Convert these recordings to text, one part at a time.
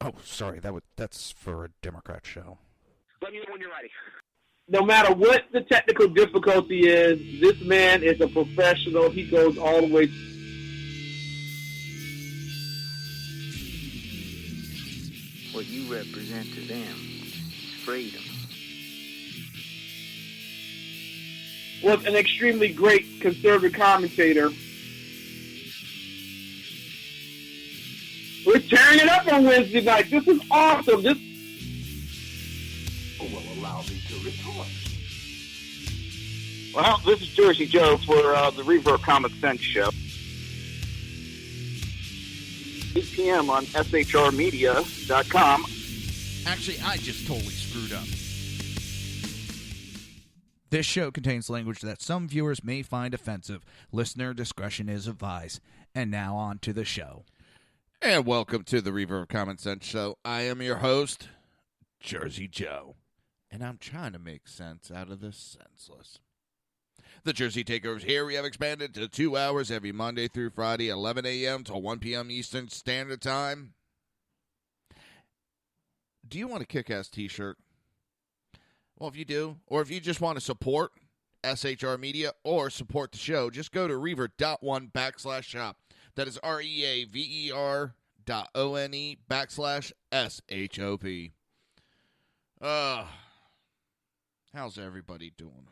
Oh, sorry. That's for a Democrat show. Let me know when you're ready. No matter what the technical difficulty is, this man is a professional. He goes all the way. What you represent to them is freedom. Was an extremely great conservative commentator. We're tearing it up on Wednesday night. This is awesome. This will allow me to retort. Well, this is Jersey Joe for the Reaver of Common Sense show. 8 p.m. on shrmedia.com. Actually, I just totally screwed up. This show contains language that some viewers may find offensive. Listener discretion is advised. And now on to the show. And welcome to the Reaver of Common Sense show. I am your host, Jersey Joe. And I'm trying to make sense out of this senseless. The Jersey Takeovers here. We have expanded to 2 hours every Monday through Friday, 11 a.m. to 1 p.m. Eastern Standard Time. Do you want a kick-ass t-shirt? Well, if you do, or if you just want to support SHR Media or support the show, just go to reaver.one/shop. That is REAVER.ONE/SHOP. How's everybody doing?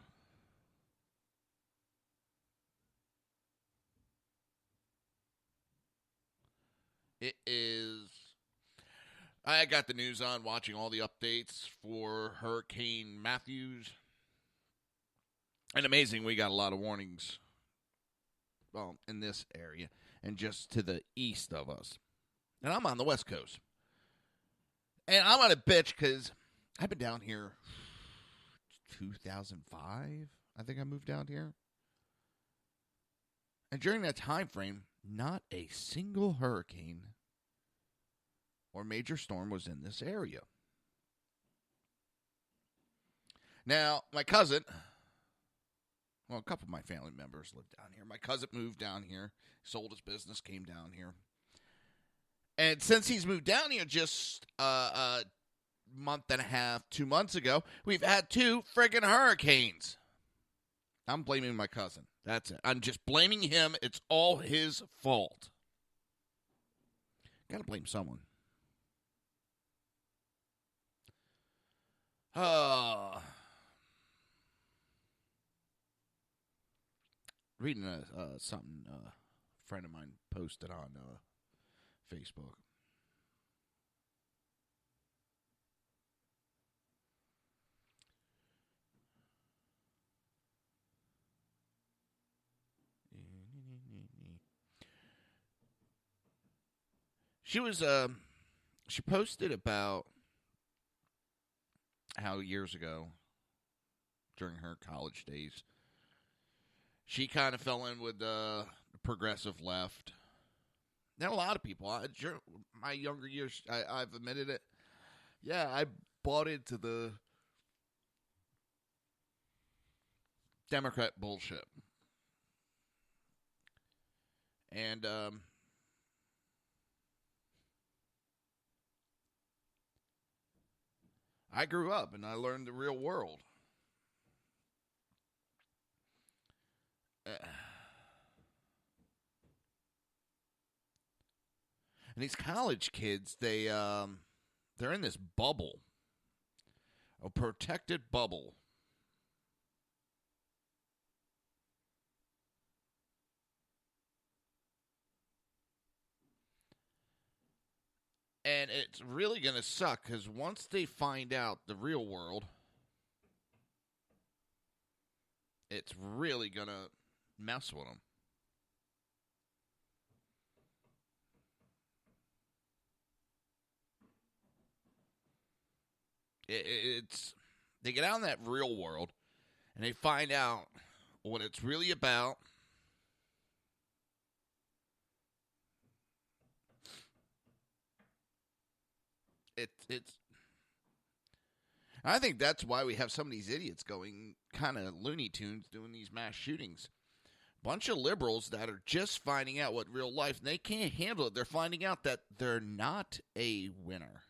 It is... I got the news on, watching all the updates for Hurricane Matthews. And amazing, we got a lot of warnings, well, in this area and just to the east of us. And I'm on the West Coast. And I'm on a bitch because I've been down here 2005. I think I moved down here. And during that time frame, not a single hurricane or major storm was in this area. Now, my cousin, well, a couple of my family members live down here. My cousin moved down here, sold his business, came down here. And since he's moved down here just a month and a half, 2 months ago, we've had 2 friggin' hurricanes. I'm blaming my cousin. That's it. I'm just blaming him. It's all his fault. Gotta blame someone. Reading something a friend of mine posted on Facebook. She posted about how years ago, during her college days, she kind of fell in with the progressive left. Now, a lot of people, my younger years, I've admitted it. Yeah, I bought into the Democrat bullshit. And, I grew up and I learned the real world. And these college kids, they're in this bubble, a protected bubble. And it's really going to suck because once they find out the real world, it's really going to mess with them. They get out in that real world and they find out what it's really about. It's. I think that's why we have some of these idiots going kind of Looney Tunes doing these mass shootings. Bunch of liberals that are just finding out what real life, and they can't handle it. They're finding out that they're not a winner.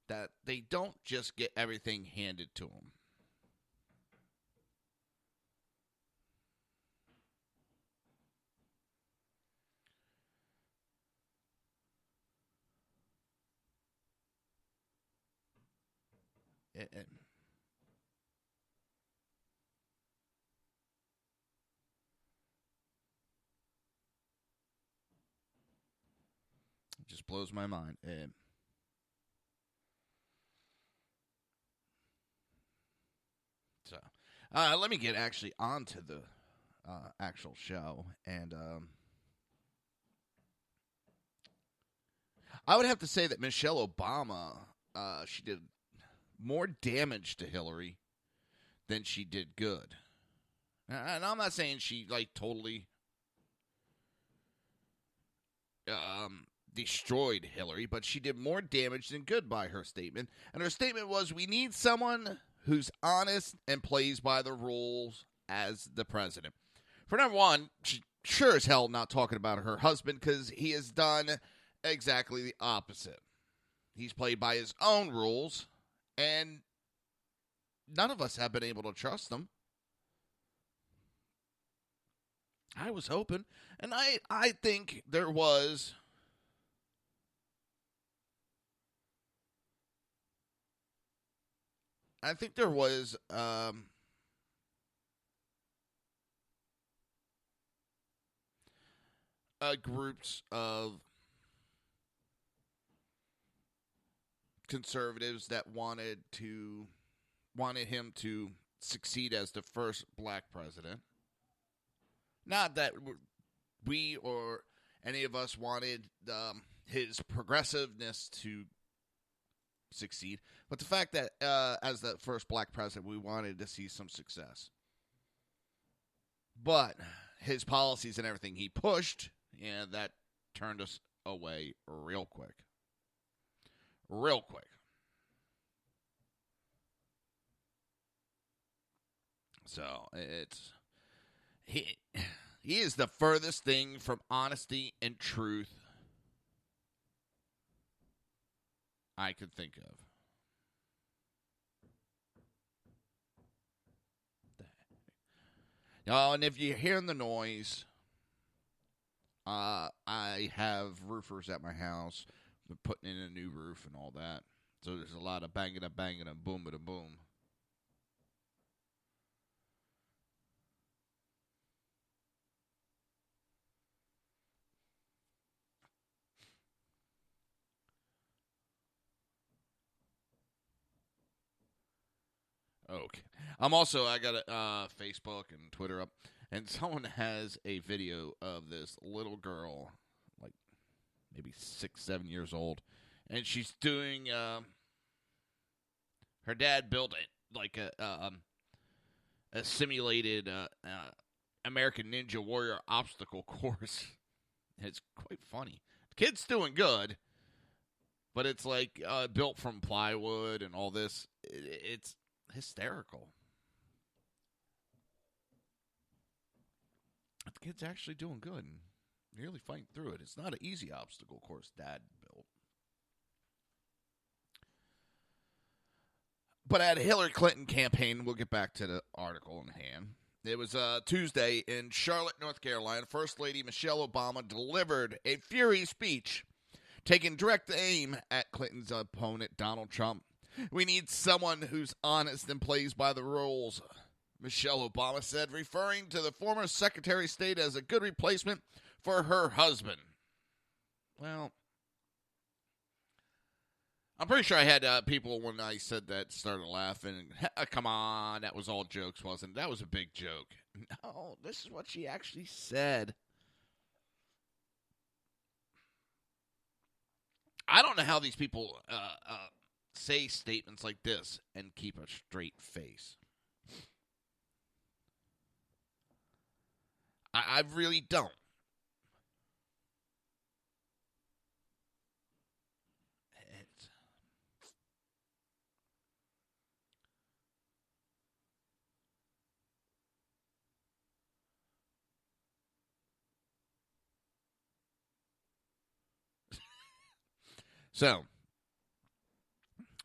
That they don't just get everything handed to them. It just blows my mind. So, let me get actually onto the actual show. And I would have to say that Michelle Obama, she did more damage to Hillary than she did good. And I'm not saying she, totally destroyed Hillary, but she did more damage than good by her statement. And her statement was, we need someone who's honest and plays by the rules as the president. For number one, she sure as hell not talking about her husband, because he has done exactly the opposite. He's played by his own rules, and none of us have been able to trust him. I was hoping, and I think there was groups of conservatives that wanted him to succeed as the first black president. Not that we or any of us wanted his progressiveness to succeed, but the fact that as the first black president, we wanted to see some success. But his policies and everything he pushed, that turned us away real quick. Real quick. So he is the furthest thing from honesty and truth I could think of. Oh, and if you're hearing the noise, I have roofers at my house. They're putting in a new roof and all that. So there's a lot of banging, boom, boom. Okay. I got a Facebook and Twitter up, and someone has a video of this little girl, like maybe 6, 7 years old, and she's doing. Her dad built it like a simulated American Ninja Warrior obstacle course. It's quite funny. The kid's doing good, but it's like built from plywood and all this. It's hysterical. The kid's actually doing good and nearly fighting through it. It's not an easy obstacle course Dad built. But at a Hillary Clinton campaign, we'll get back to the article in hand. It was Tuesday in Charlotte, North Carolina. First Lady Michelle Obama delivered a fiery speech, taking direct aim at Clinton's opponent, Donald Trump. We need someone who's honest and plays by the rules, Michelle Obama said, referring to the former Secretary of State as a good replacement for her husband. Well, I'm pretty sure I had people when I said that started laughing. Come on, that was all jokes, wasn't it? That was a big joke. No, this is what she actually said. I don't know how these people say statements like this and keep a straight face. I really don't. So,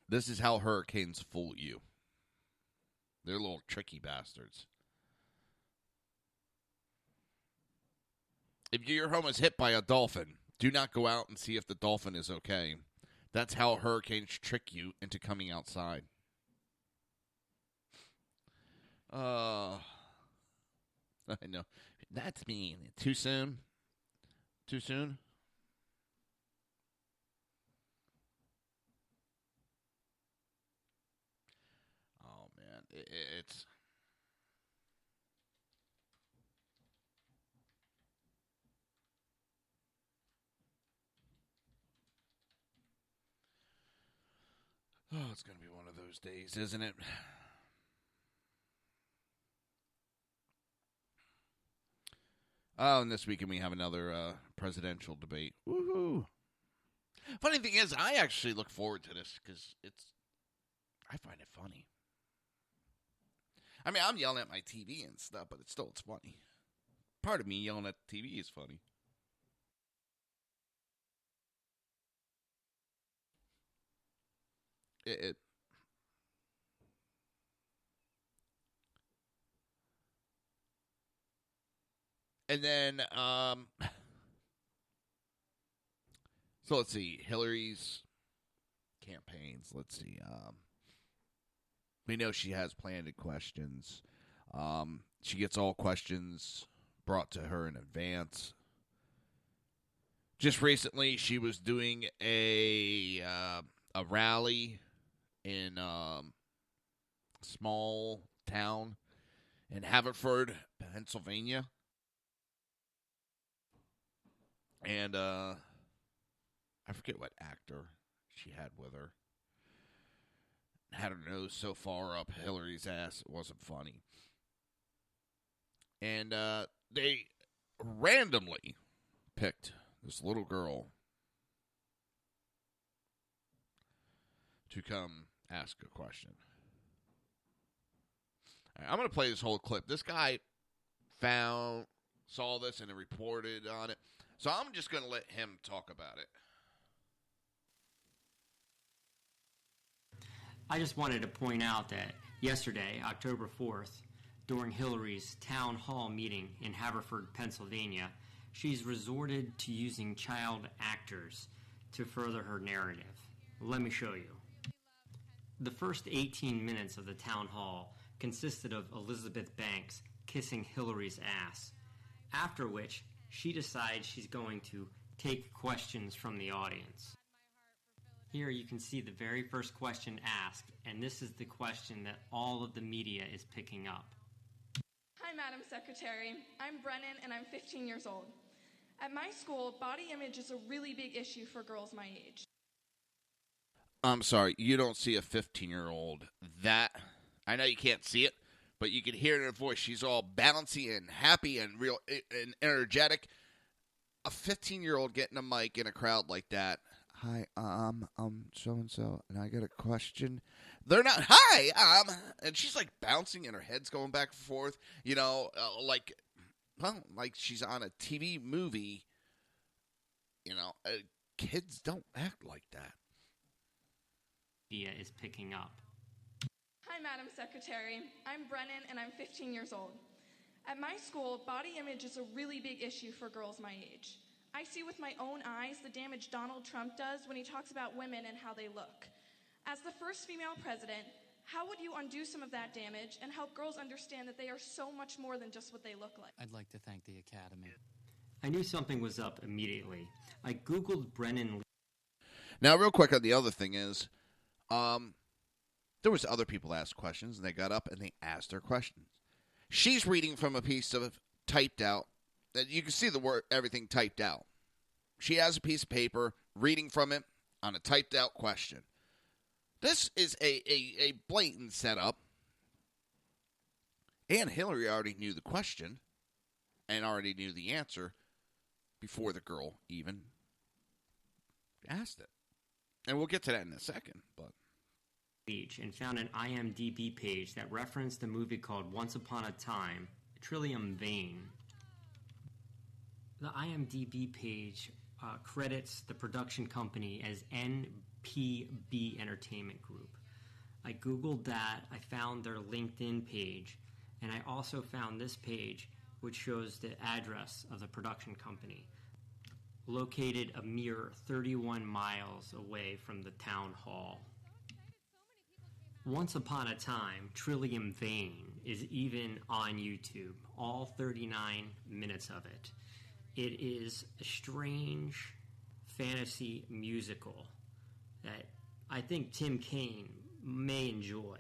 this is how hurricanes fool you. They're little tricky bastards. If your home is hit by a dolphin, do not go out and see if the dolphin is okay. That's how hurricanes trick you into coming outside. I know. That's mean. Too soon? Too soon? Oh, man. It's... Oh, it's going to be one of those days, isn't it? Oh, and this weekend we have another presidential debate. Woohoo! Funny thing is, I actually look forward to this because I find it funny. I mean, I'm yelling at my TV and stuff, but it's funny. Part of me yelling at the TV is funny. And then, so let's see, Hillary's campaigns. Let's see. We know she has planted questions. She gets all questions brought to her in advance. Just recently, she was doing a rally in small town in Haverford, Pennsylvania. And I forget what actor she had with her. Had her nose so far up Hillary's ass, it wasn't funny. And they randomly picked this little girl to come ask a question. All right, I'm going to play this whole clip. This guy saw this and reported on it. So I'm just going to let him talk about it. I just wanted to point out that yesterday, October 4th, during Hillary's town hall meeting in Haverford, Pennsylvania, she's resorted to using child actors to further her narrative. Let me show you. The first 18 minutes of the town hall consisted of Elizabeth Banks kissing Hillary's ass, after which she decides she's going to take questions from the audience. Here you can see the very first question asked, and this is the question that all of the media is picking up. Hi, Madam Secretary. I'm Brennan, and I'm 15 years old. At my school, body image is a really big issue for girls my age. I'm sorry, you don't see a 15-year-old that... I know you can't see it, but you can hear it in her voice. She's all bouncy and happy and real and energetic. A 15-year-old getting a mic in a crowd like that. Hi, so-and-so, and I got a question. They're not, hi, and she's like bouncing and her head's going back and forth, you know, like she's on a TV movie. You know, kids don't act like that. Media is picking up. Hi, Madam Secretary. I'm Brennan, and I'm 15 years old. At my school, body image is a really big issue for girls my age. I see with my own eyes the damage Donald Trump does when he talks about women and how they look. As the first female president, how would you undo some of that damage and help girls understand that they are so much more than just what they look like? I'd like to thank the Academy. I knew something was up immediately. I Googled Brennan. Now, real quick on the other thing is, there was other people asked questions, and they got up and they asked their questions. She's reading from a piece of typed out. You can see the word, everything typed out. She has a piece of paper, reading from it on a typed out question. This is a blatant setup. And Hillary already knew the question and already knew the answer before the girl even asked it. And we'll get to that in a second, but... And found an IMDb page that referenced a movie called Once Upon a Time, Trillium Vein. The IMDb page credits the production company as NPB Entertainment Group. I Googled that, I found their LinkedIn page, and I also found this page which shows the address of the production company, located a mere 31 miles away from the town hall. Once Upon a Time, Trillium Vein, is even on YouTube, all 39 minutes of it. It is a strange fantasy musical that I think Tim Kaine may enjoy.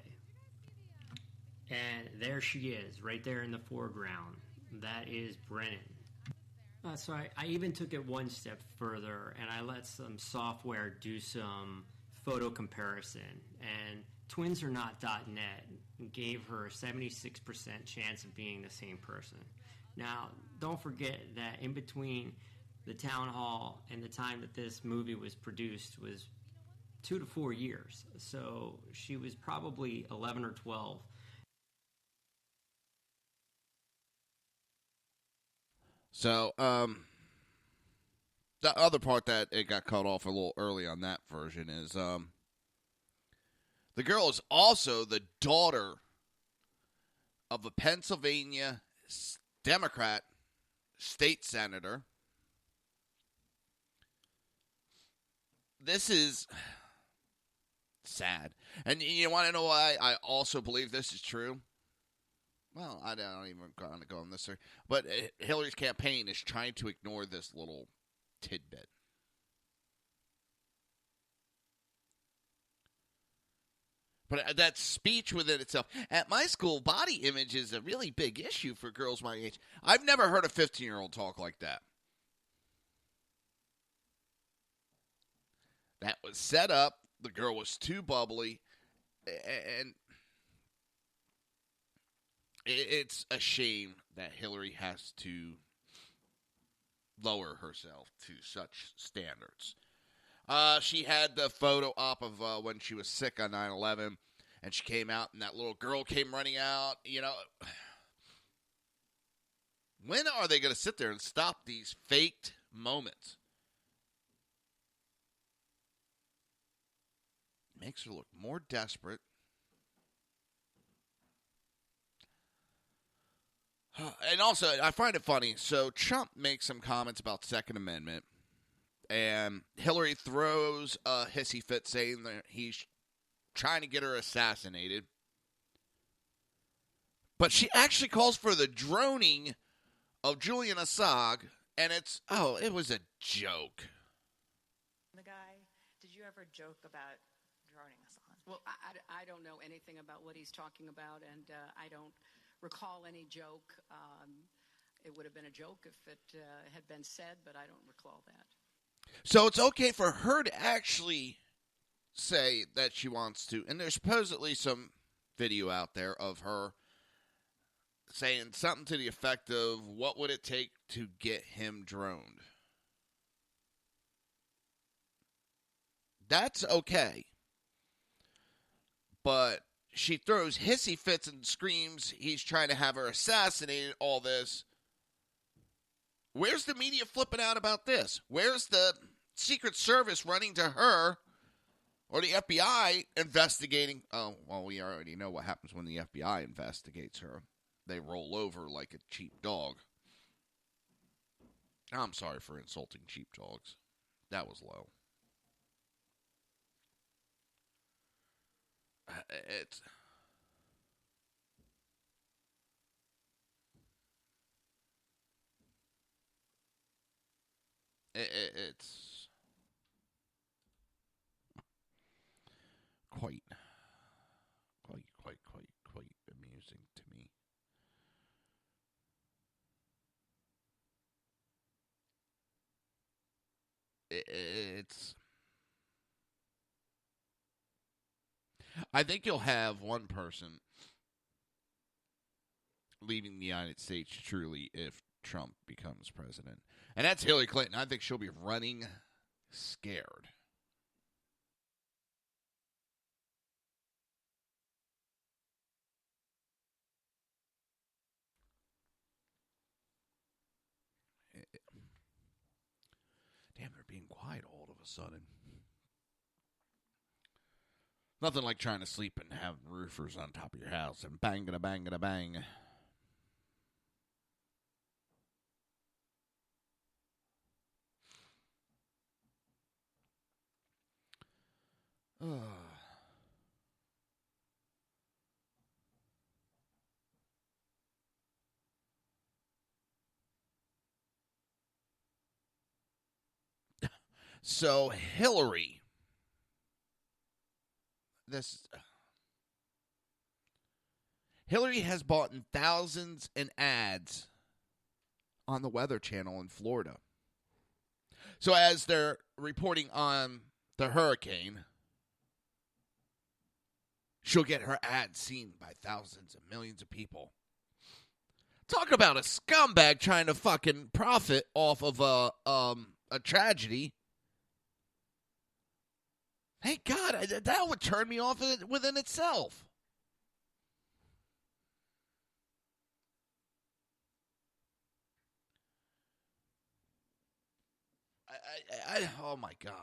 And there she is, right there in the foreground. That is Brennan. So I even took it one step further, and I let some software do some photo comparison. And twinsarnot.net gave her a 76% chance of being the same person. Now, don't forget that in between the town hall and the time that this movie was produced was 2 to 4 years. So she was probably 11 or 12. So, the other part that it got cut off a little early on that version is, the girl is also the daughter of a Pennsylvania Democrat state senator. This is sad. And you want to know why I also believe this is true? Well, I don't even want to go on this. But Hillary's campaign is trying to ignore this little tidbit. But that speech within itself. At my school, body image is a really big issue for girls my age. I've never heard a 15-year-old talk like that. That was set up. The girl was too bubbly. And it's a shame that Hillary has to lower herself to such standards. She had the photo op of when she was sick on 9/11, and she came out, and that little girl came running out. You know, when are they going to sit there and stop these faked moments? Makes her look more desperate. And also, I find it funny. So Trump makes some comments about Second Amendment, and Hillary throws a hissy fit saying that he's trying to get her assassinated. But she actually calls for the droning of Julian Assange, and it was a joke. The guy, did you ever joke about droning Assange? Well, I don't know anything about what he's talking about, and I don't recall any joke. It would have been a joke if it had been said, but I don't recall that. So it's okay for her to actually say that she wants to, and there's supposedly some video out there of her saying something to the effect of, what would it take to get him droned? That's okay. But she throws hissy fits and screams he's trying to have her assassinated, all this. Where's the media flipping out about this? Where's the Secret Service running to her, or the FBI investigating? Oh, well, we already know what happens when the FBI investigates her. They roll over like a cheap dog. I'm sorry for insulting cheap dogs. That was low. It's quite amusing to me. It's. I think you'll have one person leaving the United States truly if Trump becomes president. And that's Hillary Clinton. I think she'll be running scared. Damn, they're being quiet all of a sudden. Nothing like trying to sleep and have roofers on top of your house and bang-a-bang-a-bang. So Hillary, Hillary has bought in thousands in ads on the Weather Channel in Florida. So as they're reporting on the hurricane, she'll get her ad seen by thousands and millions of people. Talk about a scumbag trying to fucking profit off of a tragedy. Thank God, that would turn me off within itself. Oh my God.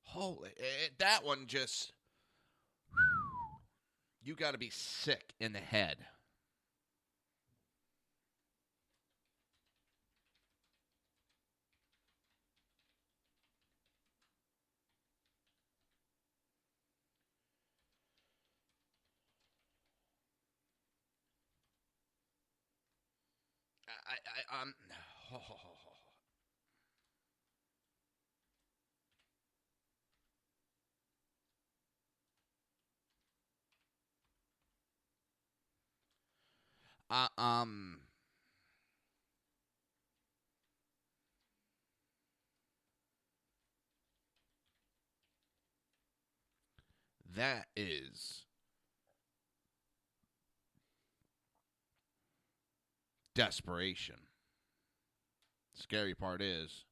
Holy, that one just, you got to be sick in the head. That is desperation. Scary part is,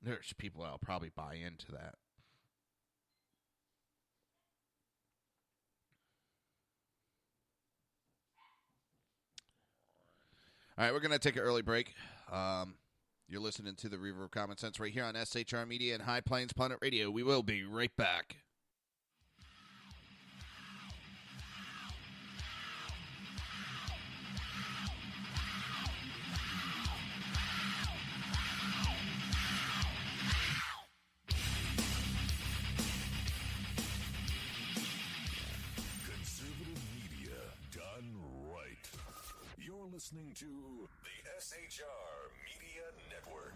there's people that'll probably buy into that. All right, we're going to take an early break. You're listening to the Reaver of Common Sense right here on SHR Media and High Plains Planet Radio. We will be right back. Listening to the SHR Media Network.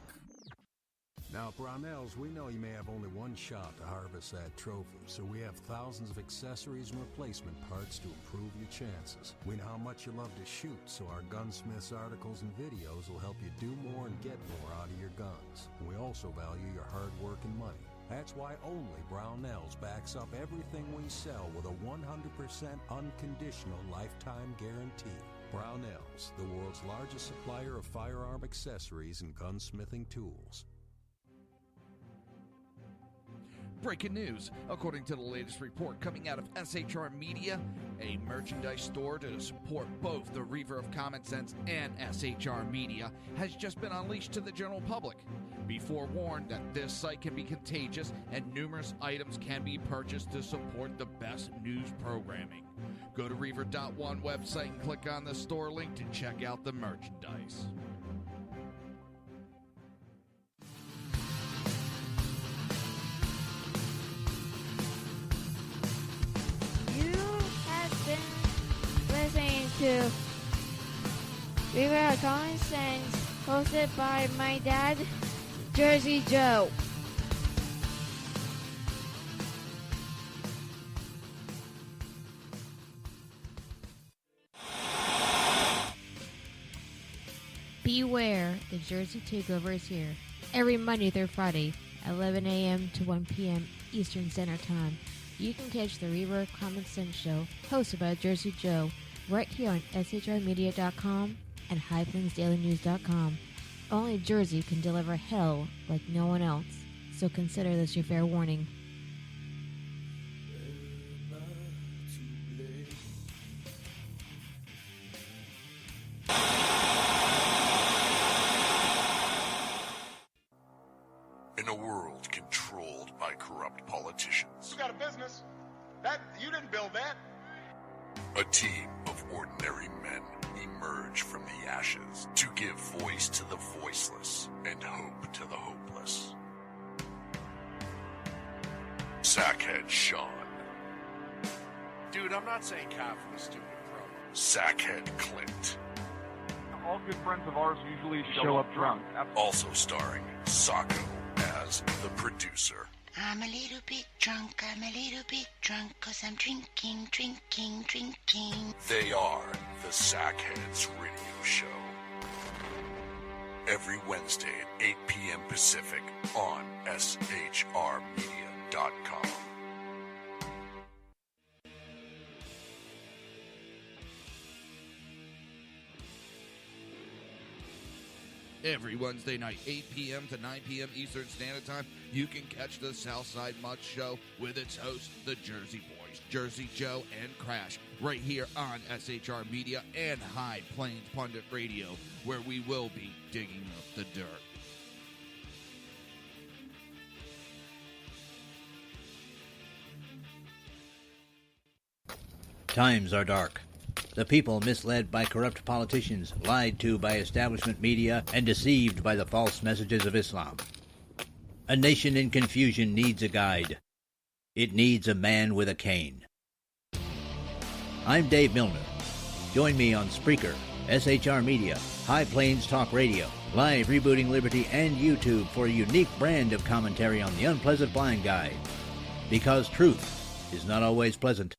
Now, at Brownells, we know you may have only one shot to harvest that trophy, so we have thousands of accessories and replacement parts to improve your chances. We know how much you love to shoot, so our gunsmiths articles and videos will help you do more and get more out of your guns. We also value your hard work and money. That's why only Brownells backs up everything we sell with a 100% unconditional lifetime guarantee. Brownells, the world's largest supplier of firearm accessories and gunsmithing tools. Breaking news. According to the latest report coming out of SHR Media, a merchandise store to support both the Reaver of Common Sense and SHR Media has just been unleashed to the general public. Be forewarned that this site can be contagious and numerous items can be purchased to support the best news programming. Go to Reaver.one website and click on the store link to check out the merchandise. Listening to Reaver of Common Sense, hosted by my dad, Jersey Joe. Beware, the Jersey Takeover is here. Every Monday through Friday, 11 a.m. to 1 p.m. Eastern Standard Time. You can catch the Reaver of Common Sense show, hosted by Jersey Joe, right here on SHRmedia.com and HighPlainsDailyNews.com. Only Jersey can deliver hell like no one else, so consider this your fair warning. by corrupt politicians. You got a business. That you didn't build that. A team of ordinary men emerge from the ashes to give voice to the voiceless and hope to the hopeless. Sackhead Sean. Dude, I'm not saying cow for the stupid pro. Sackhead Clint. All good friends of ours usually show up drunk. Also starring Sacco as the producer. I'm a little bit drunk, 'cause I'm drinking. They are the Sackheads Radio Show. Every Wednesday at 8 p.m. Pacific on shrmedia.com. Every Wednesday night, 8 p.m. to 9 p.m. Eastern Standard Time, you can catch the Southside Mutt Show with its hosts, the Jersey Boys, Jersey Joe and Crash, right here on SHR Media and High Plains Pundit Radio, where we will be digging up the dirt. Times are dark. The people misled by corrupt politicians, lied to by establishment media, and deceived by the false messages of Islam. A nation in confusion needs a guide. It needs a man with a cane. I'm Dave Milner. Join me on Spreaker, SHR Media, High Plains Talk Radio, Live Rebooting Liberty, and YouTube for a unique brand of commentary on the unpleasant blind guide. Because truth is not always pleasant.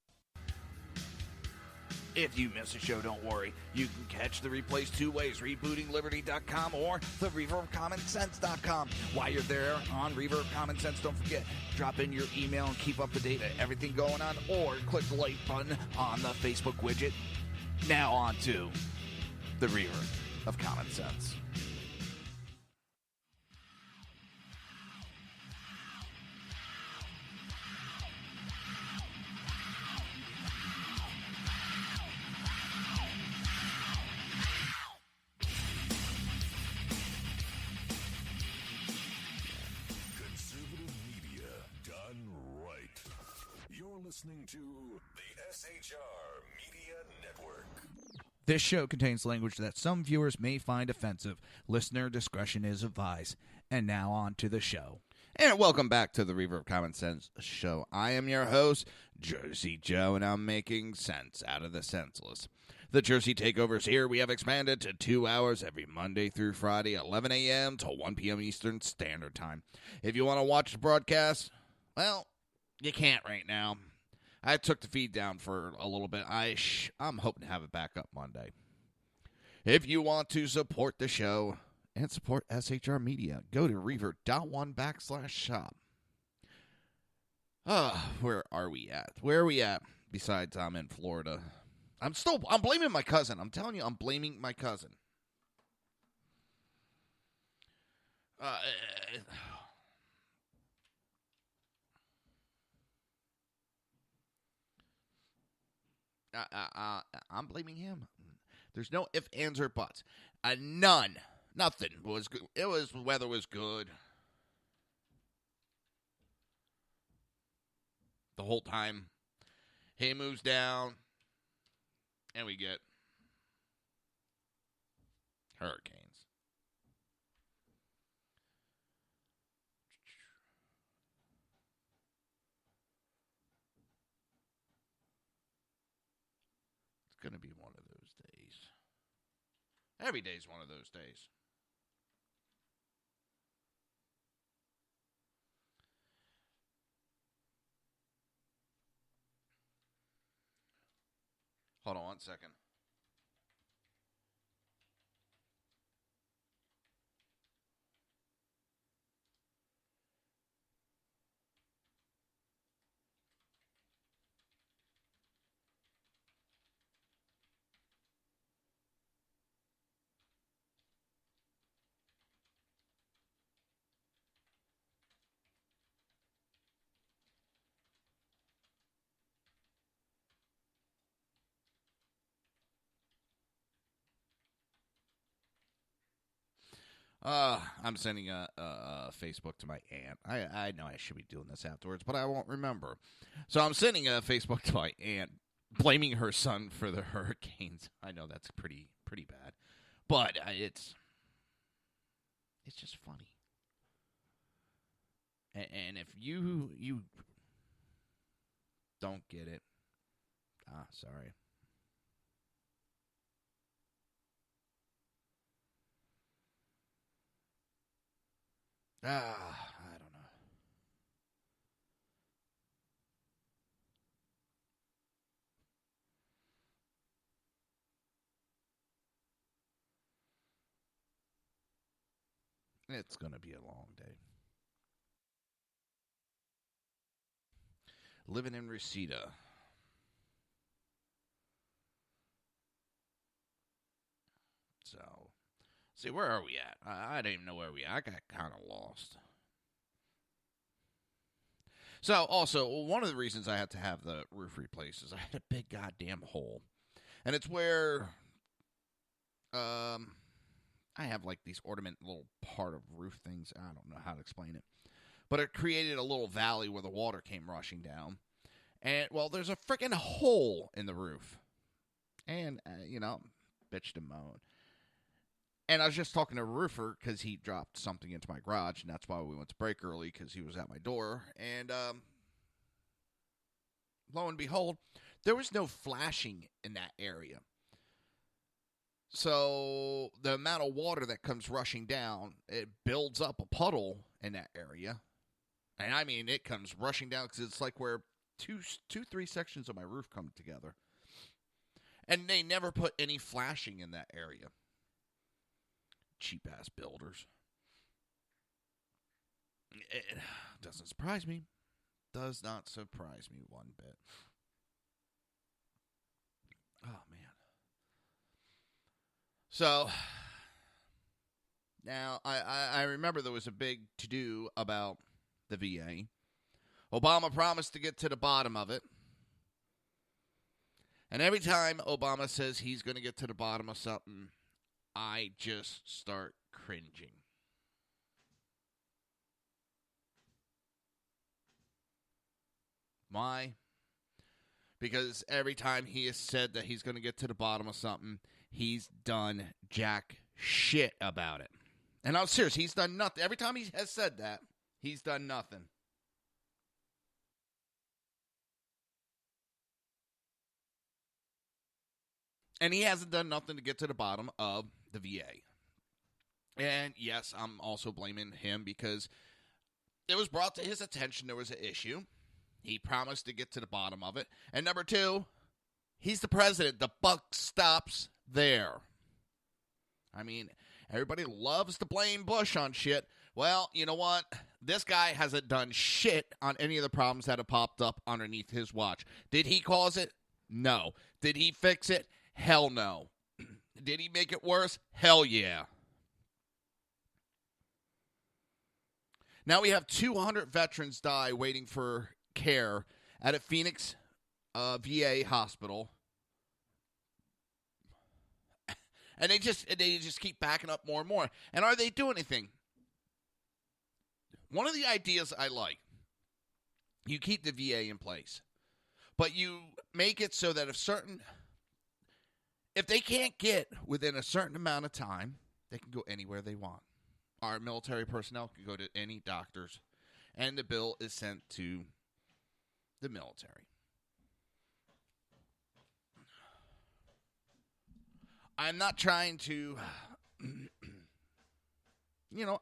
If you miss a show, don't worry. You can catch the replays two ways, rebootingliberty.com or the Reaver of Common Sense.com. While you're there on Reaver of Common Sense, don't forget, drop in your email and keep up to date on everything going on, or click the like button on the Facebook widget. Now on to the Reaver of Common Sense. Listening to the SHR Media Network. This show contains language that some viewers may find offensive. Listener discretion is advised. And now on to the show. And welcome back to the Reaver of Common Sense show. I am your host, Jersey Joe, and I'm making sense out of the senseless. The Jersey Takeovers here, we have expanded to 2 hours every Monday through Friday, 11 a.m. to 1 p.m. Eastern Standard Time. If you want to watch the broadcast, well, you can't right now. I took the feed down for a little bit. I'm hoping to have it back up Monday. If you want to support the show and support SHR Media, go to reaver.one/shop. Where are we at? Where are we at? Besides, I'm in Florida. I'm blaming my cousin. I'm telling you, I'm blaming my cousin. I'm blaming him. There's no ifs, ands, or buts. None. Nothing was good. Weather was good. The whole time. He moves down. And we get hurricanes. It's going to be one of those days. Every day's one of those days. Hold on 1 second. I'm sending a Facebook to my aunt. I know I should be doing this afterwards, but I won't remember. So I'm sending a Facebook to my aunt, blaming her son for the hurricanes. I know that's pretty bad, but it's just funny. And if you don't get it, sorry. I don't know. It's going to be a long day. Living in Reseda. So, see, where are we at? I didn't even know where we are. I got kind of lost. So, also, one of the reasons I had to have the roof replaced is I had a big goddamn hole. And it's where I have like these ornament little part of roof things. I don't know how to explain it. But it created a little valley where the water came rushing down. And, well, there's a freaking hole in the roof. And, bitched and moaned. And I was just talking to a roofer because he dropped something into my garage, and that's why we went to break early, because he was at my door. And lo and behold, there was no flashing in that area. So the amount of water that comes rushing down, it builds up a puddle in that area. And I mean, it comes rushing down because it's like where three sections of my roof come together. And they never put any flashing in that area. Cheap-ass builders. It doesn't surprise me. Does not surprise me one bit. Oh, man. So, now, I remember there was a big to-do about the VA. Obama promised to get to the bottom of it. And every time Obama says he's going to get to the bottom of something, I just start cringing. Why? Because every time he has said that he's going to get to the bottom of something, he's done jack shit about it. And I'm serious, he's done nothing. Every time he has said that, he's done nothing. And he hasn't done nothing to get to the bottom of the VA. And yes, I'm also blaming him because it was brought to his attention there was an issue. He promised to get to the bottom of it. And number two, he's the president. The buck stops there. I mean, everybody loves to blame Bush on shit. Well, you know what? This guy hasn't done shit on any of the problems that have popped up underneath his watch. Did he cause it? No. Did he fix it? Hell no. Did he make it worse? Hell yeah. Now we have 200 veterans die waiting for care at a Phoenix VA hospital. And they just keep backing up more and more. And are they doing anything? One of the ideas I like, you keep the VA in place, but you make it so that if they can't get within a certain amount of time, they can go anywhere they want. Our military personnel can go to any doctors, and the bill is sent to the military. I'm not trying to,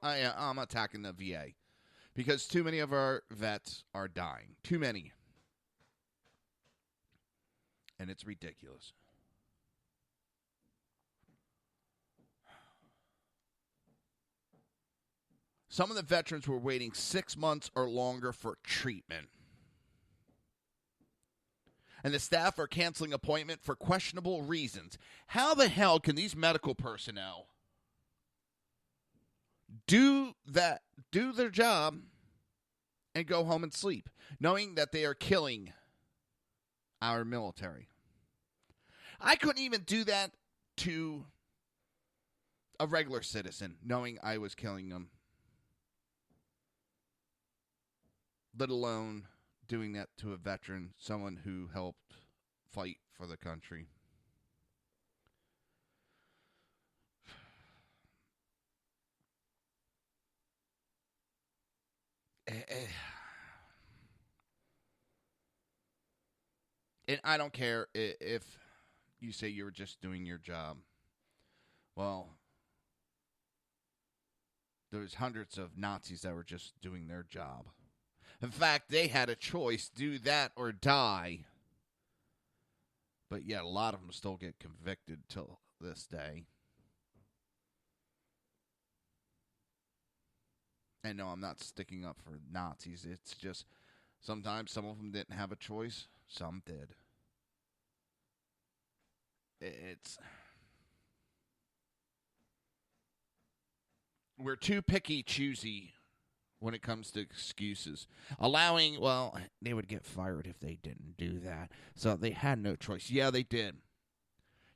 I'm attacking the VA because too many of our vets are dying. Too many. And it's ridiculous. Some of the veterans were waiting 6 months or longer for treatment. And the staff are canceling appointment for questionable reasons. How the hell can these medical personnel do their job and go home and sleep, knowing that they are killing our military? I couldn't even do that to a regular citizen, knowing I was killing them, let alone doing that to a veteran, someone who helped fight for the country. And I don't care if you say you're just doing your job. Well, there's hundreds of Nazis that were just doing their job. In fact, they had a choice, do that or die. But yet a lot of them still get convicted till this day. And no, I'm not sticking up for Nazis. It's just sometimes some of them didn't have a choice. Some did. We're too picky, choosy when it comes to excuses. Allowing, well, they would get fired if they didn't do that. So they had no choice. Yeah, they did.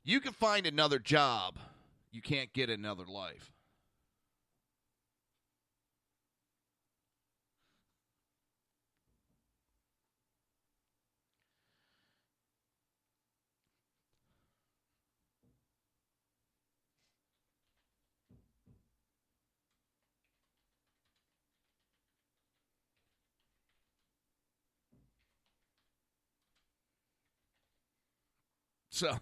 You can find another job. You can't get another life. So,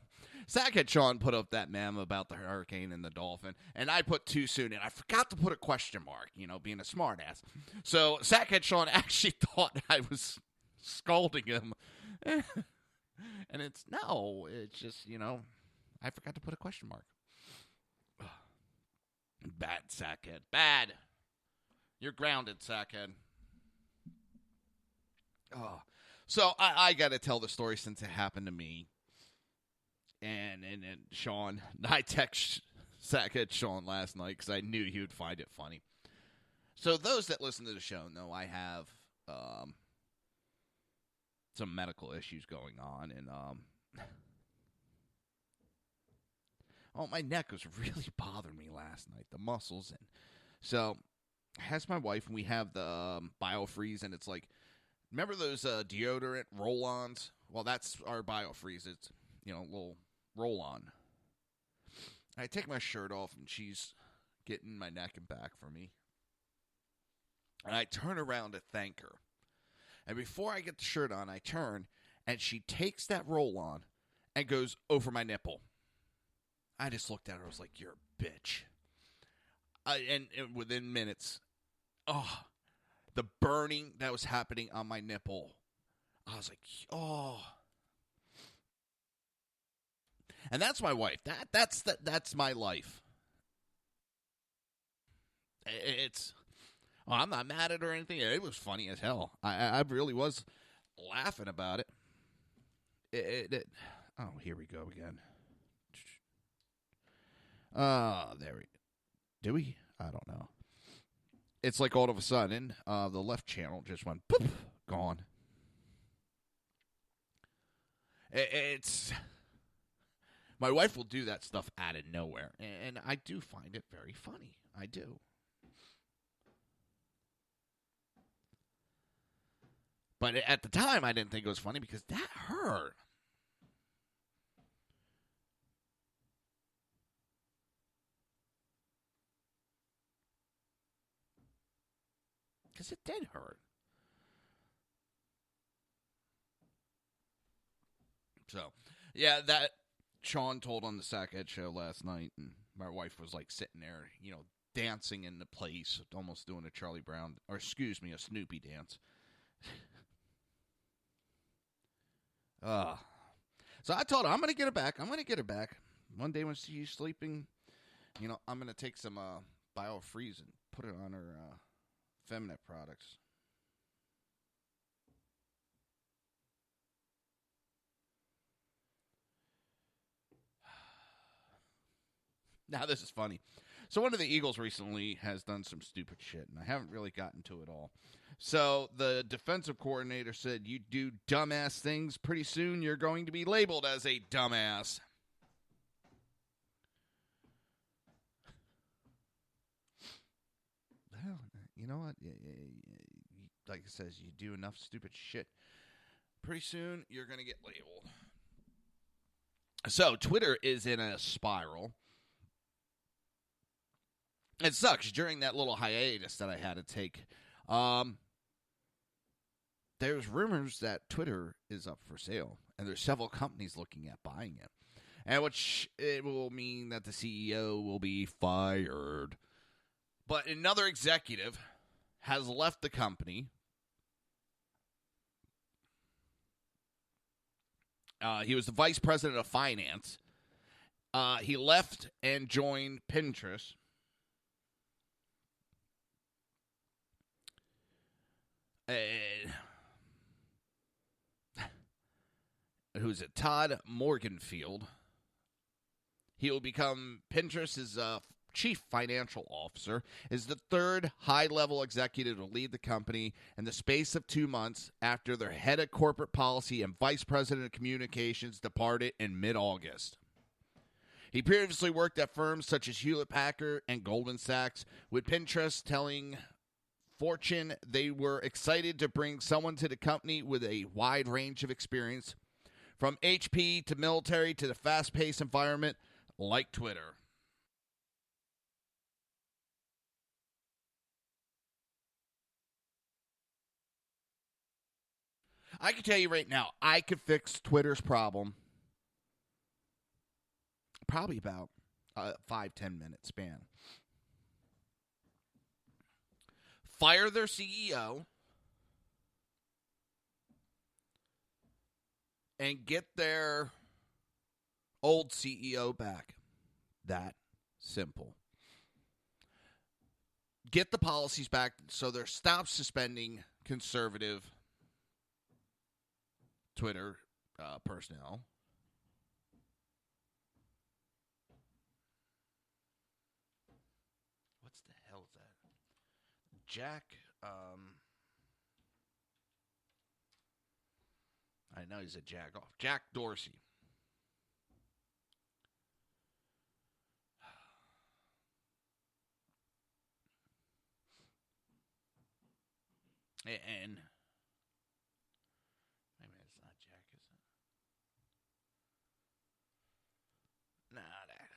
Sackhead Sean put up that meme about the hurricane and the dolphin, and I put too soon, and I forgot to put a question mark, being a smartass. So, Sackhead Sean actually thought I was scolding him. And it's just, I forgot to put a question mark. Bad, Sackhead. Bad. You're grounded, Sackhead. Oh. So, I got to tell the story since it happened to me. And Sean, I texted Sackhead Sean last night because I knew he would find it funny. So those that listen to the show know I have some medical issues going on. And my neck was really bothering me last night, the muscles. And so I asked my wife, and we have the BioFreeze, and it's like, remember those deodorant roll-ons? Well, that's our BioFreeze. It's, a little roll-on. I take my shirt off, and she's getting my neck and back for me. And I turn around to thank her. And before I get the shirt on, I turn, and she takes that roll-on and goes over my nipple. I just looked at her. I was like, you're a bitch. And within minutes, the burning that was happening on my nipple, I was like, And that's my wife. That's my life. I'm not mad at her or anything. It was funny as hell. I really was laughing about it. Here we go again. There we go. Do we? I don't know. It's like all of a sudden, the left channel just went poof, gone. It's... My wife will do that stuff out of nowhere, and I do find it very funny. I do. But at the time, I didn't think it was funny because that hurt. Because it did hurt. So, yeah, that Sean told on the Sackhead show last night, and my wife was like sitting there, dancing in the place, almost doing a Charlie Brown, or excuse me, a Snoopy dance. So I told her, I'm going to get her back. One day when she's sleeping, I'm going to take some BioFreeze and put it on her feminine products. Now, this is funny. So one of the Eagles recently has done some stupid shit, and I haven't really gotten to it all. So the defensive coordinator said, you do dumbass things, pretty soon you're going to be labeled as a dumbass. know what? Like it says, you do enough stupid shit, pretty soon you're going to get labeled. So Twitter is in a spiral. It sucks. During that little hiatus that I had to take, there's rumors that Twitter is up for sale, and there's several companies looking at buying it, and which it will mean that the CEO will be fired. But another executive has left the company. He was the vice president of finance. He left and joined Pinterest. Who's it? Todd Morganfield. He will become Pinterest's chief financial officer, is the third high-level executive to lead the company in the space of 2 months after their head of corporate policy and vice president of communications departed in mid-August. He previously worked at firms such as Hewlett-Packard and Goldman Sachs, with Pinterest telling Fortune they were excited to bring someone to the company with a wide range of experience, from HP to military to the fast-paced environment like Twitter. I can tell you right now, I could fix Twitter's problem probably about a 5-10 minute span. Fire their CEO and get their old CEO back. That simple. Get the policies back so they're stop suspending conservative Twitter personnel. What's the hell is that? Jack, I know he's a jack off. Jack Dorsey. And wait a minute, it's not Jack, is it? Nah, that.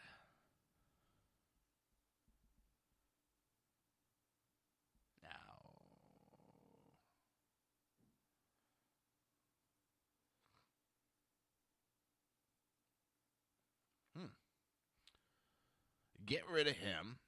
No. Get rid of him.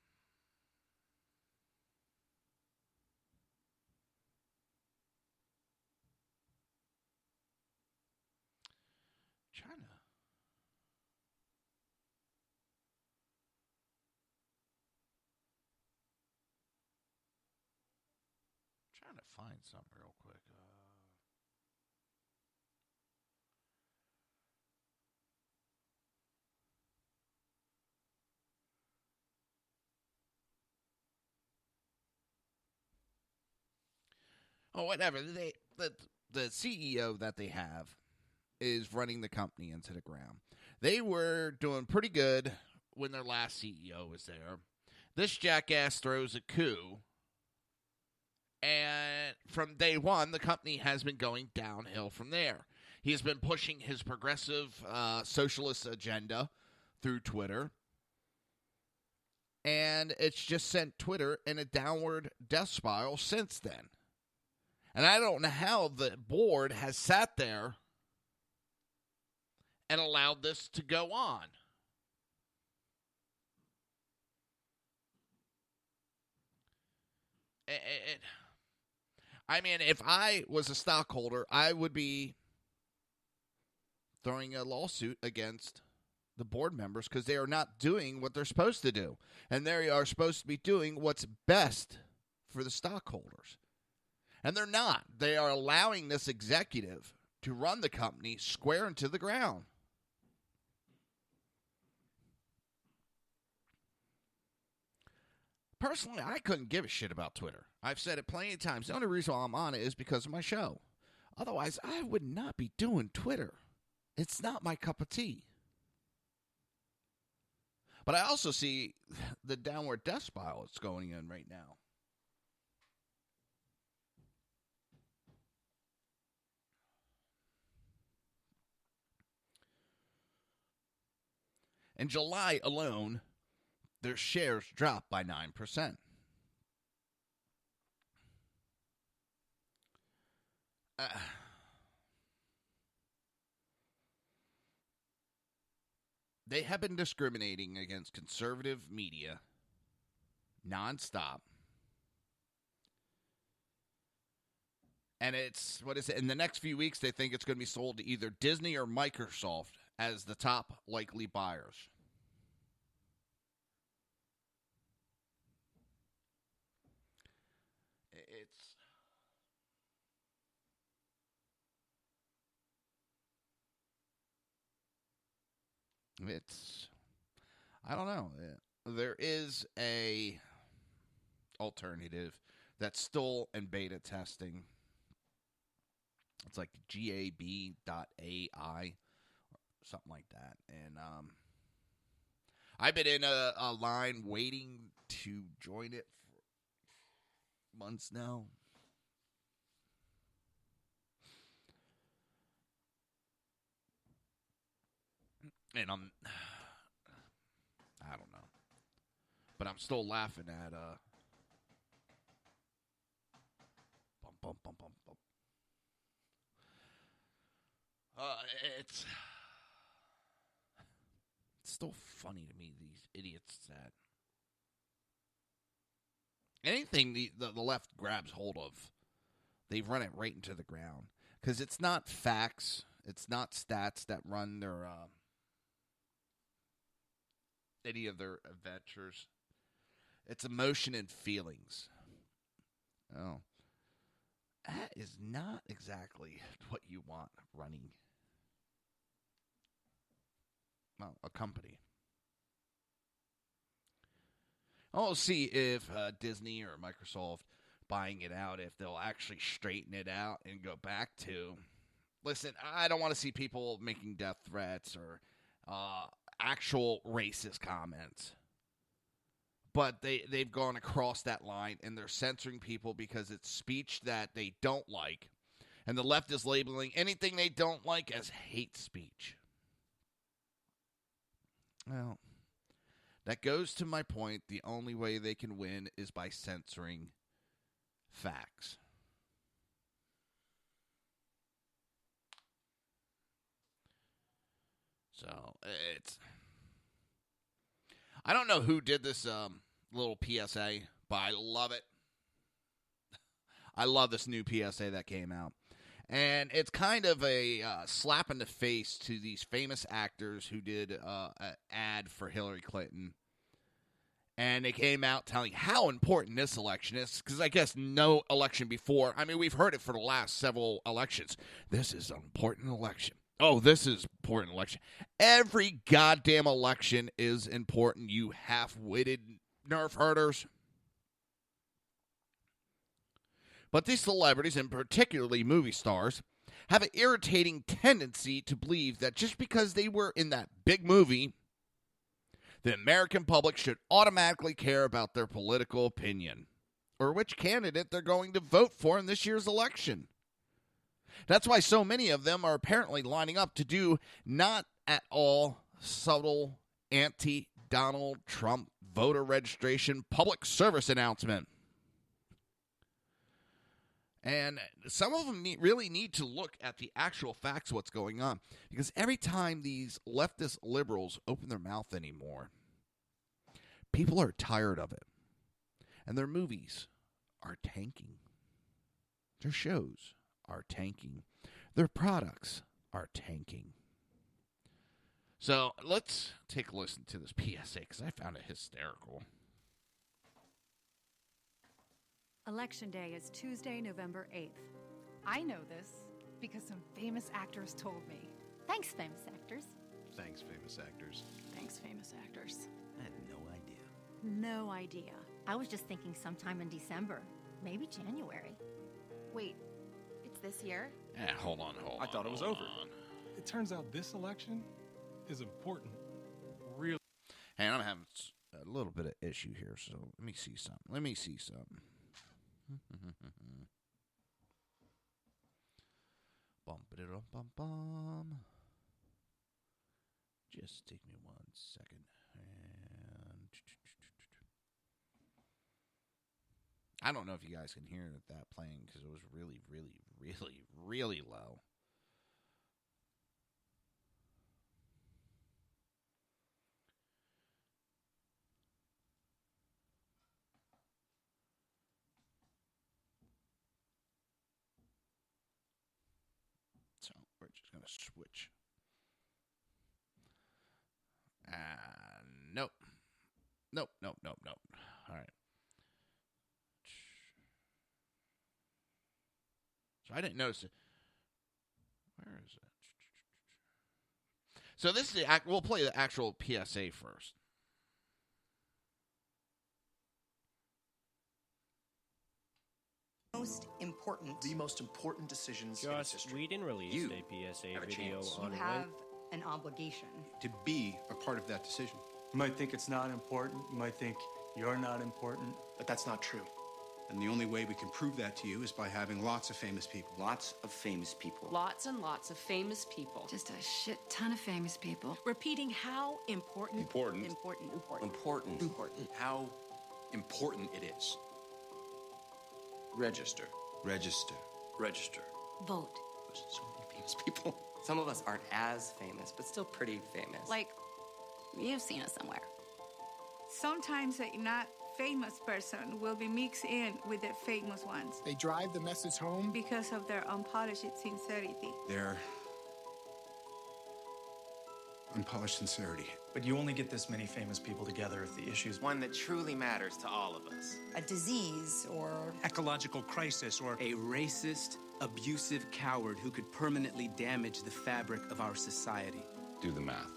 Trying to find something real quick. Oh, whatever. The CEO that they have is running the company into the ground. They were doing pretty good when their last CEO was there. This jackass throws a coup, and from day one, the company has been going downhill from there. He has been pushing his progressive socialist agenda through Twitter, and it's just sent Twitter in a downward death spiral since then. And I don't know how the board has sat there and allowed this to go on. I mean, if I was a stockholder, I would be throwing a lawsuit against the board members because they are not doing what they're supposed to do. And they are supposed to be doing what's best for the stockholders. And they're not. They are allowing this executive to run the company square into the ground. Personally, I couldn't give a shit about Twitter. I've said it plenty of times. The only reason why I'm on it is because of my show. Otherwise, I would not be doing Twitter. It's not my cup of tea. But I also see the downward death spiral that's going in right now. In July alone, their shares dropped by 9%. They have been discriminating against conservative media nonstop. And it's, what is it? In the next few weeks, they think it's going to be sold to either Disney or Microsoft as the top likely buyers. It's, I don't know. There is a alternative that's still in beta testing. It's like gab.ai, something like that. And I've been in a line waiting to join it for months now. And I don't know. But I'm still laughing at bum, bum, bum, bum, bum. It's still funny to me, these idiots that anything the left grabs hold of, they've run it right into the ground. Because it's not facts, it's not stats that run their any of their adventures. It's emotion and feelings. Oh, that is not exactly what you want running, well, a company. I'll see if Disney or Microsoft buying it out, if they'll actually straighten it out and go back to, listen, I don't want to see people making death threats or actual racist comments. But they've gone across that line, and they're censoring people because it's speech that they don't like. And the left is labeling anything they don't like as hate speech. Well, that goes to my point. The only way they can win is by censoring facts. So, it's... I don't know who did this little PSA, but I love it. I love this new PSA that came out. And it's kind of a slap in the face to these famous actors who did an ad for Hillary Clinton. And they came out telling how important this election is, because I guess no election before. I mean, we've heard it for the last several elections. This is an important election. Oh, this is important election. Every goddamn election is important, you half-witted nerve herders. But these celebrities, and particularly movie stars, have an irritating tendency to believe that just because they were in that big movie, the American public should automatically care about their political opinion or which candidate they're going to vote for in this year's election. That's why so many of them are apparently lining up to do not at all subtle anti-Donald Trump voter registration public service announcement. And some of them really need to look at the actual facts of what's going on. Because every time these leftist liberals open their mouth anymore, people are tired of it. And their movies are tanking. Their shows are tanking. Their products are tanking. So let's take a listen to this PSA because I found it hysterical. Election Day is Tuesday, November 8th. I know this because some famous actors told me. Thanks, famous actors. Thanks, famous actors. Thanks, famous actors. I had no idea. No idea. I was just thinking sometime in December, maybe January. Wait, it's this year? Hold on. I thought it was over. It turns out this election is important. Really. And I'm having a little bit of issue here, so let me see something. Bum. Just take me 1 second. And I don't know if you guys can hear that playing because it was really, really, really, really low. So we're just going to switch. Nope. Nope. All right. So I didn't notice it. Where is it? So this is we'll play the actual PSA first. The most important decisions in its history. We didn't release a PSA video on You have an obligation to be a part of that decision. You might think it's not important. You might think you're not important. But that's not true. And the only way we can prove that to you is by having lots of famous people. Lots of famous people. Lots and lots of famous people. Just a shit ton of famous people. Repeating how important. Important. How important it is. Register. Vote. There's so many famous people. Some of us aren't as famous, but still pretty famous. Like, you've seen us somewhere. Sometimes a not famous person will be mixed in with the famous ones. They drive the message home because of their unpolished sincerity. Their unpolished sincerity. But you only get this many famous people together if the issue's one that truly matters to all of us. A disease or ecological crisis or a racist, abusive coward who could permanently damage the fabric of our society. Do the math.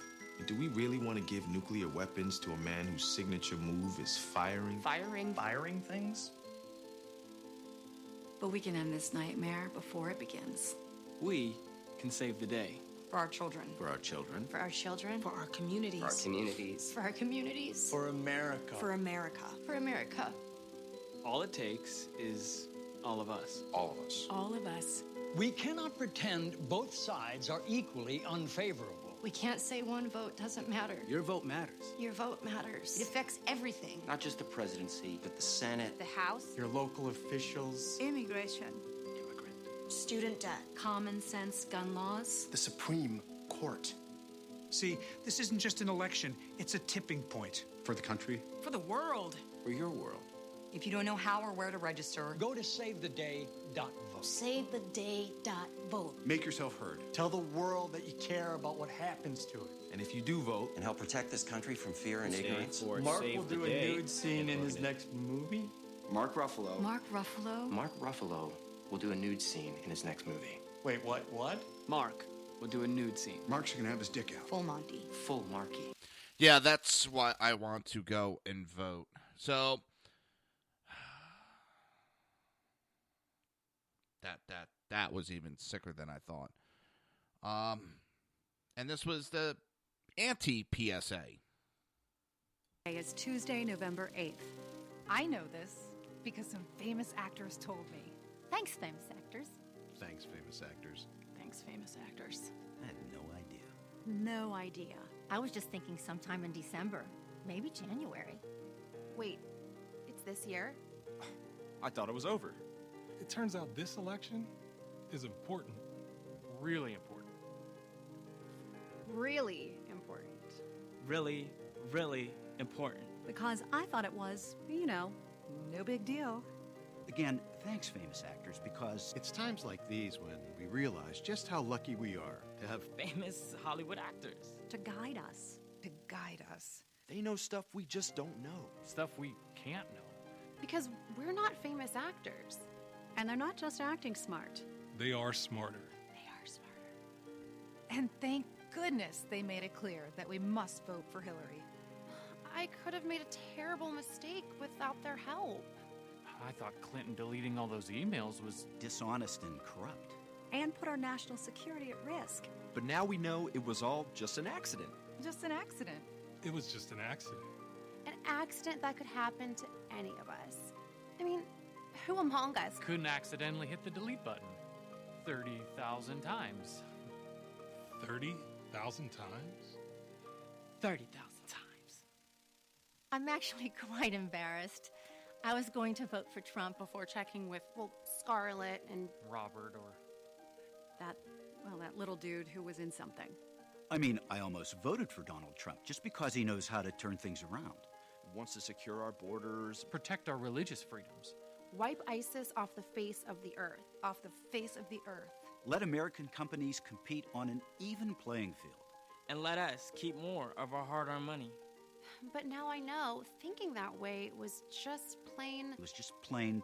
Do we really want to give nuclear weapons to a man whose signature move is firing? Firing things? But we can end this nightmare before it begins. We can save the day. For our children. For our children. For our children. For our communities. For our communities. For our communities. For America. For America. For America. All it takes is all of us. All of us. All of us. We cannot pretend both sides are equally unfavorable. We can't say one vote doesn't matter. Your vote matters. Your vote matters. It affects everything. Not just the presidency, but the Senate. The House. Your local officials. Immigration. Student debt. Common sense gun laws. The Supreme Court. See, this isn't just an election. It's a tipping point. For the country. For the world. For your world. If you don't know how or where to register, go to savetheday.vote. Savetheday.vote. Make yourself heard. Tell the world that you care about what happens to it. And if you do vote and help protect this country from fear and ignorance. Mark will do a nude scene in his next movie. Mark Ruffalo. Mark Ruffalo will do a nude scene in his next movie. Wait, what? Mark will do a nude scene. Mark's gonna have his dick out. Full Monty. Full Marky. Yeah, that's why I want to go and vote. So that was even sicker than I thought. And this was the anti-PSA. Today is Tuesday, November 8th. I know this because some famous actors told me. Thanks, famous actors. Thanks, famous actors. Thanks, famous actors. I had no idea. No idea. I was just thinking sometime in December, maybe January. Wait, it's this year? I thought it was over. It turns out this election is important. Really important. Really important. Really, really important. Because I thought it was, no big deal. Again, thanks, famous actors, because it's times like these when we realize just how lucky we are to have famous Hollywood actors. To guide us. They know stuff we just don't know. Stuff we can't know. Because we're not famous actors. And they're not just acting smart. They are smarter. And thank goodness they made it clear that we must vote for Hillary. I could have made a terrible mistake without their help. I thought Clinton deleting all those emails was dishonest and corrupt. And put our national security at risk. But now we know it was all just an accident. Just an accident. It was just an accident. An accident that could happen to any of us. I mean, who among us couldn't accidentally hit the delete button 30,000 times? 30,000 times? 30,000 times. I'm actually quite embarrassed. I was going to vote for Trump before checking with, Scarlett and Robert or that little dude who was in something. I mean, I almost voted for Donald Trump just because he knows how to turn things around. He wants to secure our borders, protect our religious freedoms. Wipe ISIS off the face of the earth. Off the face of the earth. Let American companies compete on an even playing field. And let us keep more of our hard-earned money. But now I know, thinking that way was just plain... It was just plain...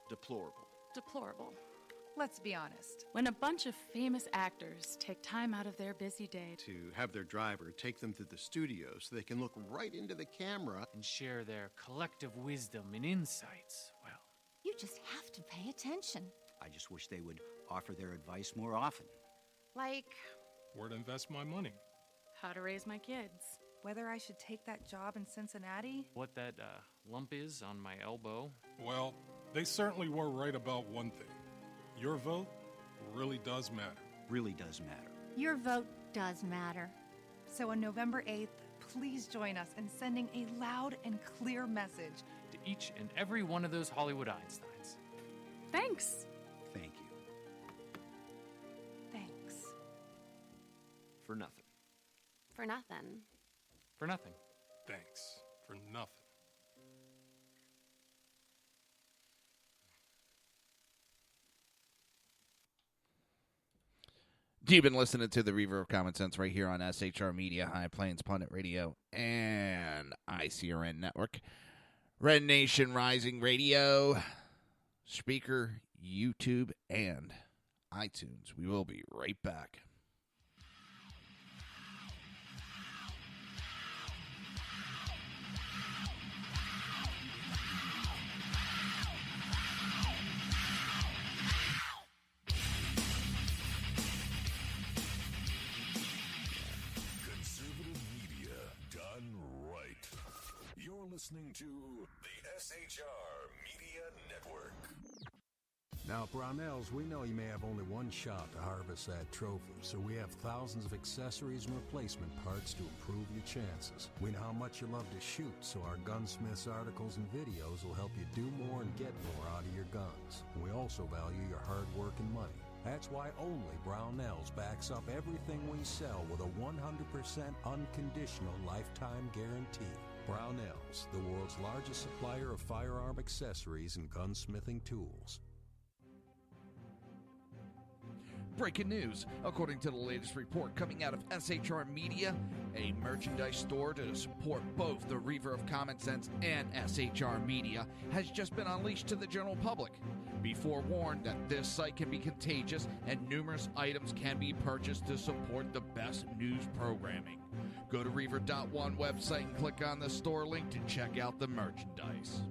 deplorable. Let's be honest. When a bunch of famous actors take time out of their busy day to have their driver take them to the studio so they can look right into the camera and share their collective wisdom and insights, well, you just have to pay attention. I just wish they would offer their advice more often. Like... where to invest my money. How to raise my kids. Whether I should take that job in Cincinnati. What that lump is on my elbow. Well, they certainly were right about one thing. Your vote really does matter. Really does matter. Your vote does matter. So on November 8th, please join us in sending a loud and clear message to each and every one of those Hollywood Einsteins. Thanks. Thank you. Thanks. For nothing. For nothing. For nothing. Thanks. For nothing. You've been listening to the Reaver of Common Sense right here on SHR Media, High Plains Pundit Radio, and ICRN Network. Red Nation Rising Radio, Speaker, YouTube, and iTunes. We will be right back. Listening to the SHR Media Network. Now, at Brownells, we know you may have only one shot to harvest that trophy, so we have thousands of accessories and replacement parts to improve your chances. We know how much you love to shoot, so our gunsmiths articles and videos will help you do more and get more out of your guns. And we also value your hard work and money. That's why only Brownells backs up everything we sell with a 100% unconditional lifetime guarantee. Brownells, the world's largest supplier of firearm accessories and gunsmithing tools. Breaking news. According to the latest report coming out of SHR Media, a merchandise store to support both the Reaver of Common Sense and SHR Media has just been unleashed to the general public. Be forewarned that this site can be contagious and numerous items can be purchased to support the best news programming. Go to Reaver.one website and click on the store link to check out the merchandise.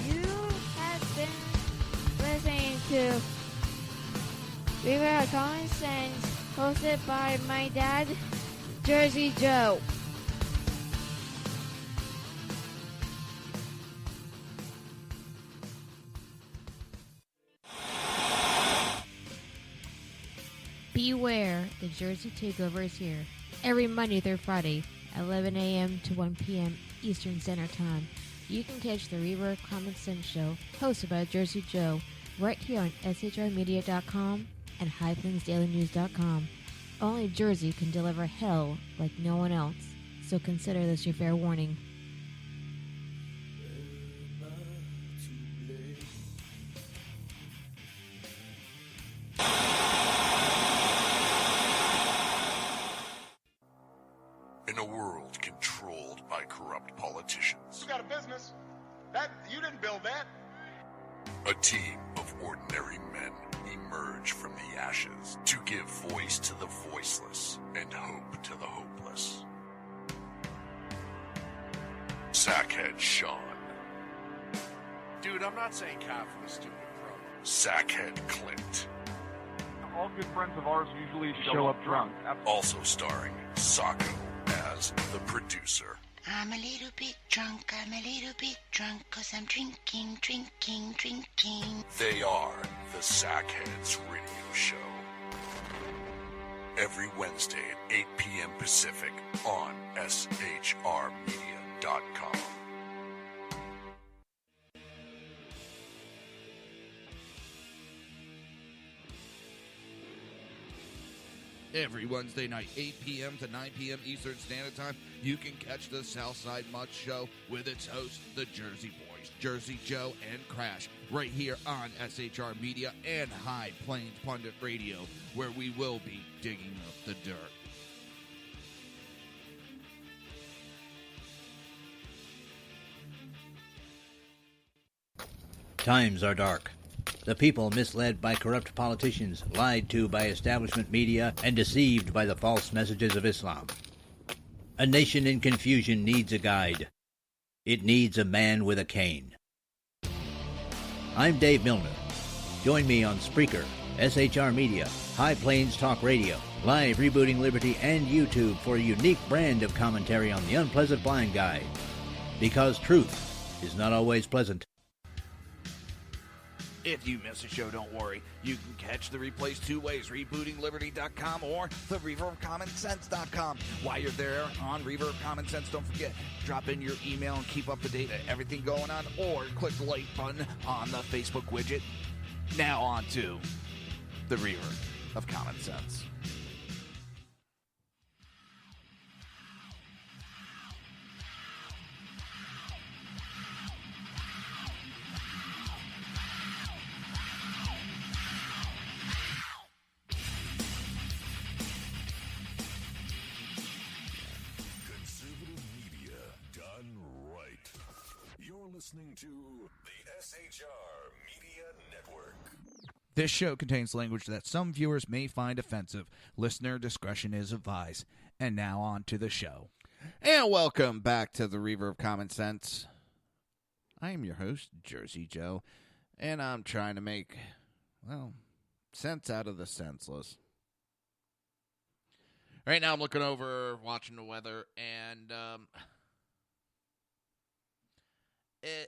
You have been listening to Reaver of Common Sense, hosted by my dad, Jersey Joe. Beware, the Jersey Takeover is here. Every Monday through Friday, 11 a.m. to 1 p.m. Eastern Standard Time. You can catch the Reaver of Common Sense show, hosted by Jersey Joe, right here on SHRmedia.com and HighPlainsDailyNews.com. Only Jersey can deliver hell like no one else, so consider this your fair warning. In a world controlled by corrupt politicians, You got a business. That you didn't build that. a team of ordinary men emerge from the ashes to give voice to the voiceless and hope to the hopeless. Sackhead Sean. Dude, I'm not saying half of the stupid pro. Sackhead Clint. All good friends of ours usually show up drunk. Also starring Sacco as the producer. I'm a little bit drunk, 'cause I'm drinking. They are the Sackheads Radio Show. Every Wednesday at 8 p.m. Pacific on shrmedia.com. Every Wednesday night, 8 p.m. to 9 p.m. Eastern Standard Time, you can catch the Southside Mutt Show with its hosts, the Jersey Boys, Jersey Joe and Crash, right here on SHR Media and High Plains Pundit Radio, where we will be digging up the dirt. Times are dark. The people misled by corrupt politicians, lied to by establishment media, and deceived by the false messages of Islam. A nation in confusion needs a guide. It needs a man with a cane. I'm Dave Milner. Join me on Spreaker, SHR Media, High Plains Talk Radio, Live Rebooting Liberty, and YouTube for a unique brand of commentary on the unpleasant blind guide. Because truth is not always pleasant. If you miss a show, don't worry. You can catch the replays two ways, rebootingliberty.com or the Reaver of Common Sense.com. While you're there on Reaver of Common Sense, don't forget, drop in your email and keep up to date on everything going on, or click the like button on the Facebook widget. Now on to the Reaver of Common Sense. Listening to the SHR Media Network. This show contains language that some viewers may find offensive. Listener discretion is advised. And now on to the show. And welcome back to the Reaver of Common Sense. I am your host, Jersey Joe, and I'm trying to make, sense out of the senseless. Right now I'm looking over, watching the weather, and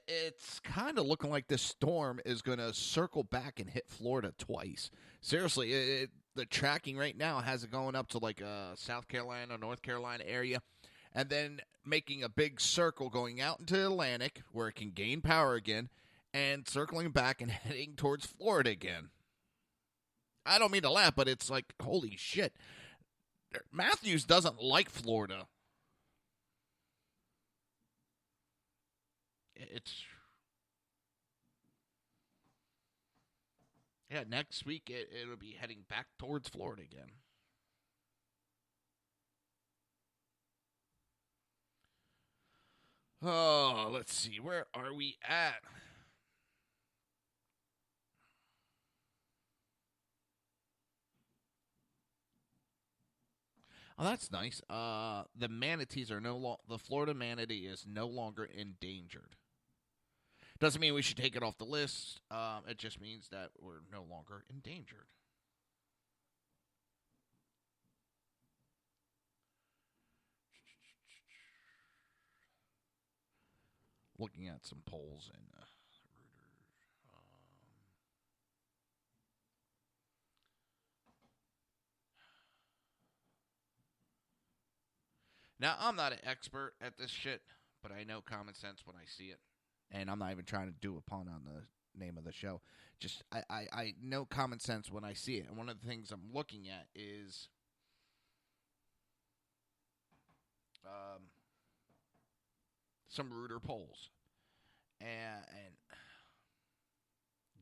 it's kind of looking like this storm is going to circle back and hit Florida twice. Seriously, the tracking right now has it going up to like South Carolina, North Carolina area, and then making a big circle going out into the Atlantic where it can gain power again, and circling back and heading towards Florida again. I don't mean to laugh, but it's like, holy shit. Matthews doesn't like Florida. Next week it'll be heading back towards Florida again. Oh, let's see. Where are we at? Oh, that's nice. The manatees are the Florida manatee is no longer endangered. Doesn't mean we should take it off the list. It just means that we're no longer endangered. Looking at some polls and Reuters. Now, I'm not an expert at this shit, but I know common sense when I see it. And I'm not even trying to do a pun on the name of the show. Just, I know common sense when I see it. And one of the things I'm looking at is some Reuters polls. And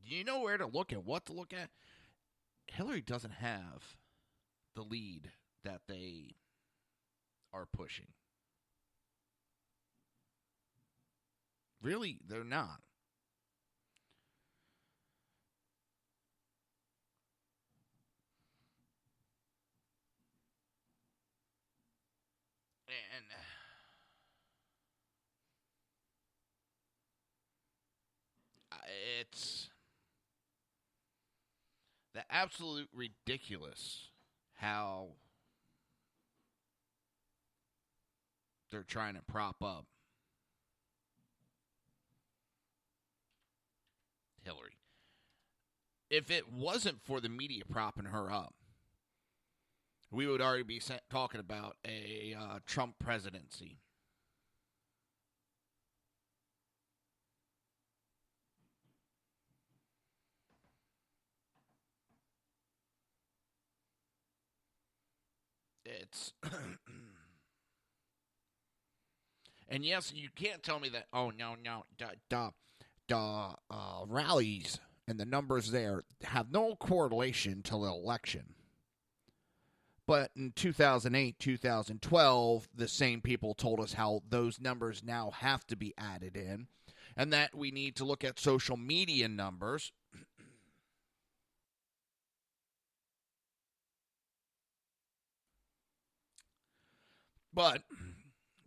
do you know where to look at, what to look at? Hillary doesn't have the lead that they are pushing. Really, they're not. And it's the absolute ridiculous how they're trying to prop up Hillary. If it wasn't for the media propping her up, we would already be talking about a Trump presidency. It's and yes, you can't tell me that. Oh no, the rallies and the numbers there have no correlation to the election. But in 2008, 2012, the same people told us how those numbers now have to be added in, and that we need to look at social media numbers. But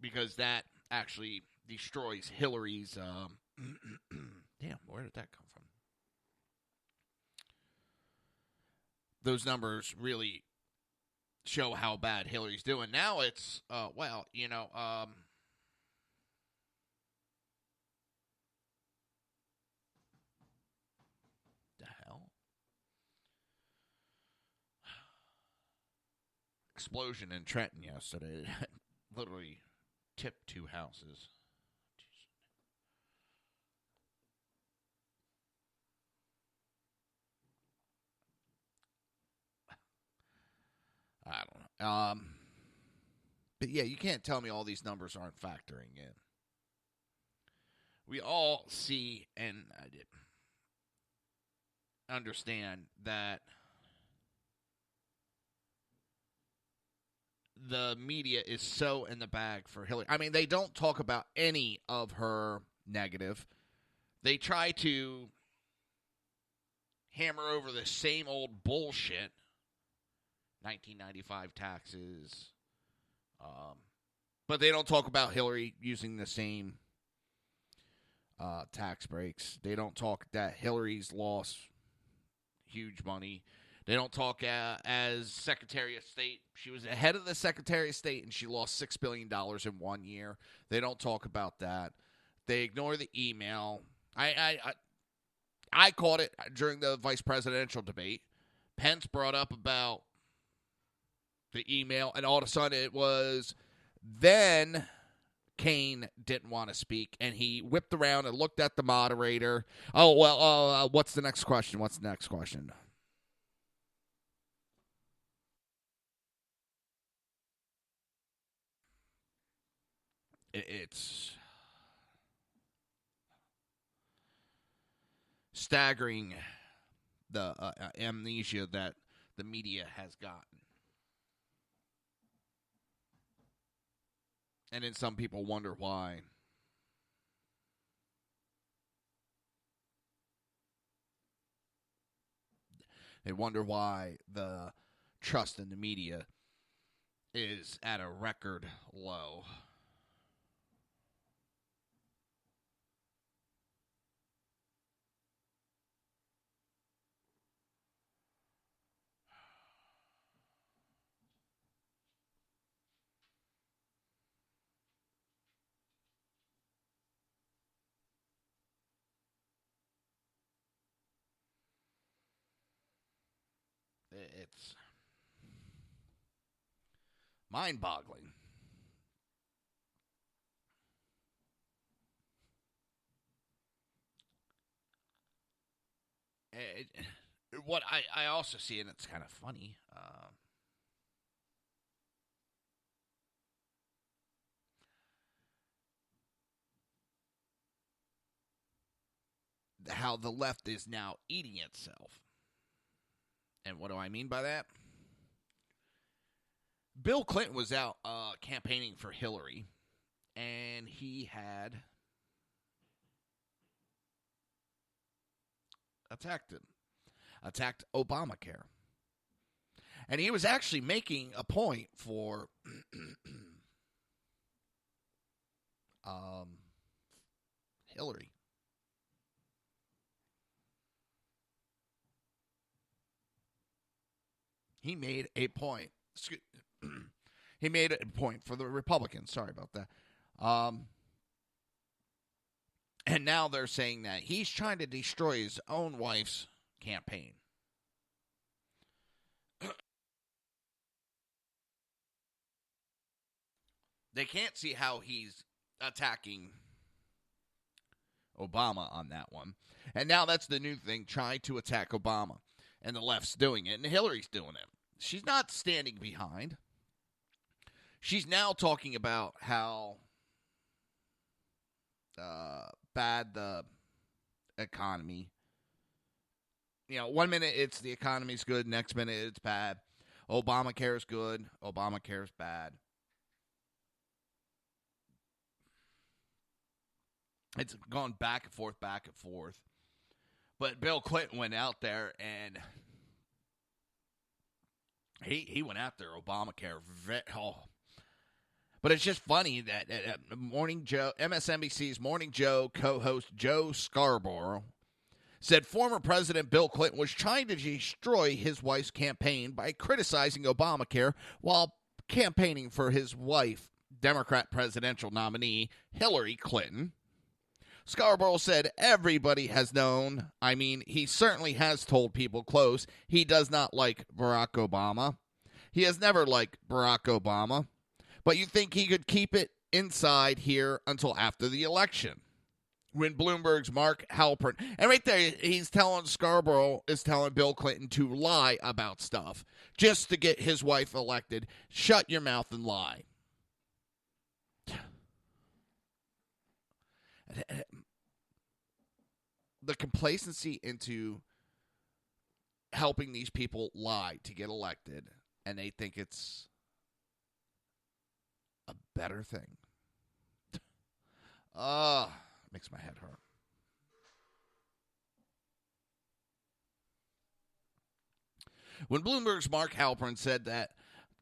because that actually destroys Hillary's damn, where did that come from? Those numbers really show how bad Hillary's doing. Now it's the hell? Explosion in Trenton yesterday. Literally tipped 2 houses. I don't know. But yeah, you can't tell me all these numbers aren't factoring in. We all see and understand that the media is so in the bag for Hillary. I mean, they don't talk about any of her negative. They try to hammer over the same old bullshit. 1995 taxes. But they don't talk about Hillary using the same tax breaks. They don't talk that Hillary's lost huge money. They don't talk as Secretary of State. She was ahead of the Secretary of State, and she lost $6 billion in 1 year. They don't talk about that. They ignore the email. I caught it during the vice presidential debate. Pence brought up about the email, and all of a sudden it was then Kane didn't want to speak, and he whipped around and looked at the moderator. Oh, well, what's the next question? It's staggering the amnesia that the media has gotten. And then some people wonder why. They wonder why the trust in the media is at a record low. It's mind-boggling. What I also see, and it's kind of funny, how the left is now eating itself. And what do I mean by that? Bill Clinton was out campaigning for Hillary, and he had attacked Obamacare. And he was actually making a point for Hillary. He made a point. He made a point for the Republicans. Sorry about that. And now they're saying that he's trying to destroy his own wife's campaign. They can't see how he's attacking Obama on that one. And now that's the new thing, try to attack Obama. And the left's doing it, and Hillary's doing it. She's not standing behind. She's now talking about how bad the economy. You know, 1 minute it's the economy's good, next minute it's bad. Obamacare is good, Obamacare is bad. It's gone back and forth, back and forth. But Bill Clinton went out there and he went after Obamacare. But it's just funny that Morning Joe, MSNBC's Morning Joe co-host Joe Scarborough said former President Bill Clinton was trying to destroy his wife's campaign by criticizing Obamacare while campaigning for his wife, Democrat presidential nominee Hillary Clinton. Scarborough said everybody has known, he certainly has told people close, he does not like Barack Obama. He has never liked Barack Obama. But you think he could keep it inside here until after the election? When Bloomberg's Mark Halpern, and right there he's telling Scarborough is telling Bill Clinton to lie about stuff just to get his wife elected. Shut your mouth and lie. The complacency into helping these people lie to get elected, and they think it's a better thing. Makes my head hurt. When Bloomberg's Mark Halpern said that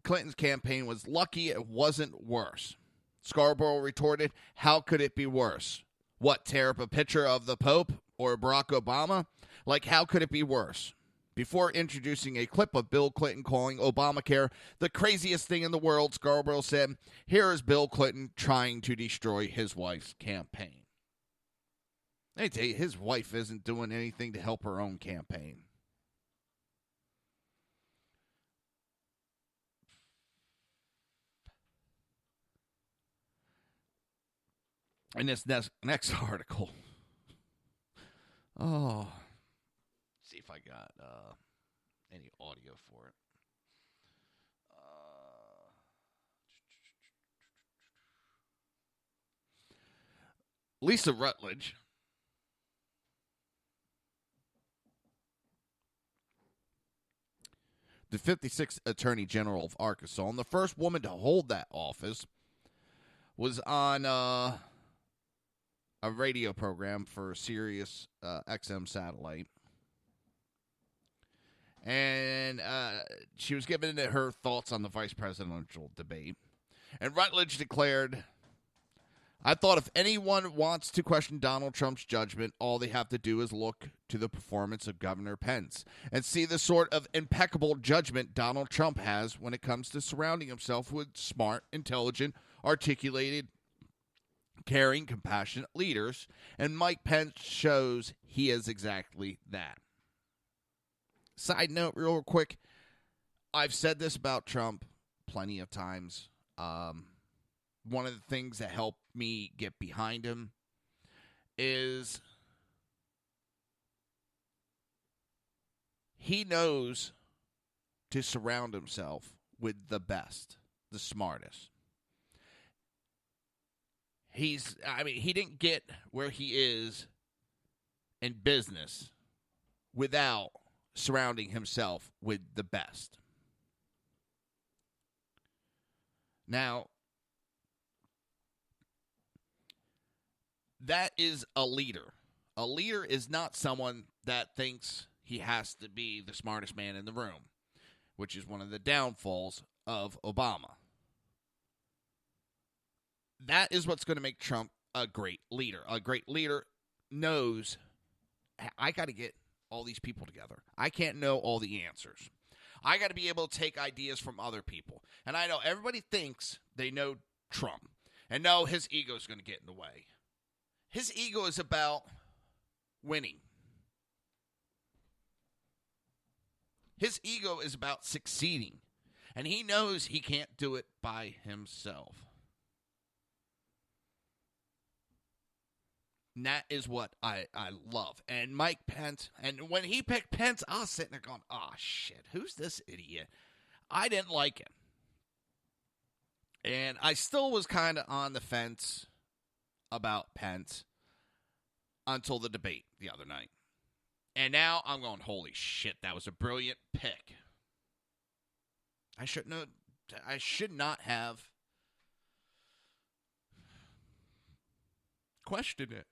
Clinton's campaign was lucky it wasn't worse, Scarborough retorted, how could it be worse? What, tear up a picture of the Pope or Barack Obama? Like, how could it be worse? Before introducing a clip of Bill Clinton calling Obamacare the craziest thing in the world, Scarborough said, here is Bill Clinton trying to destroy his wife's campaign. I tell you, his wife isn't doing anything to help her own campaign. In this next article, see if I got any audio for it. Lisa Rutledge, the 56th Attorney General of Arkansas, and the first woman to hold that office, was on a radio program for Sirius XM satellite. And she was giving her thoughts on the vice presidential debate. And Rutledge declared, I thought if anyone wants to question Donald Trump's judgment, all they have to do is look to the performance of Governor Pence and see the sort of impeccable judgment Donald Trump has when it comes to surrounding himself with smart, intelligent, articulated, caring, compassionate leaders. And Mike Pence shows he is exactly that. Side note, real quick, I've said this about Trump plenty of times. One of the things that helped me get behind him is he knows to surround himself with the best, the smartest. He didn't get where he is in business without surrounding himself with the best. Now, that is a leader. A leader is not someone that thinks he has to be the smartest man in the room, which is one of the downfalls of Obama. That is what's going to make Trump a great leader. A great leader knows, I got to get all these people together. I can't know all the answers. I got to be able to take ideas from other people. And I know everybody thinks they know Trump. And no, his ego is going to get in the way. His ego is about winning. His ego is about succeeding. And he knows he can't do it by himself. And that is what I love. And Mike Pence, and when he picked Pence, I was sitting there going, oh, shit, who's this idiot? I didn't like him. And I still was kind of on the fence about Pence until the debate the other night. And now I'm going, holy shit, that was a brilliant pick. I should not have questioned it.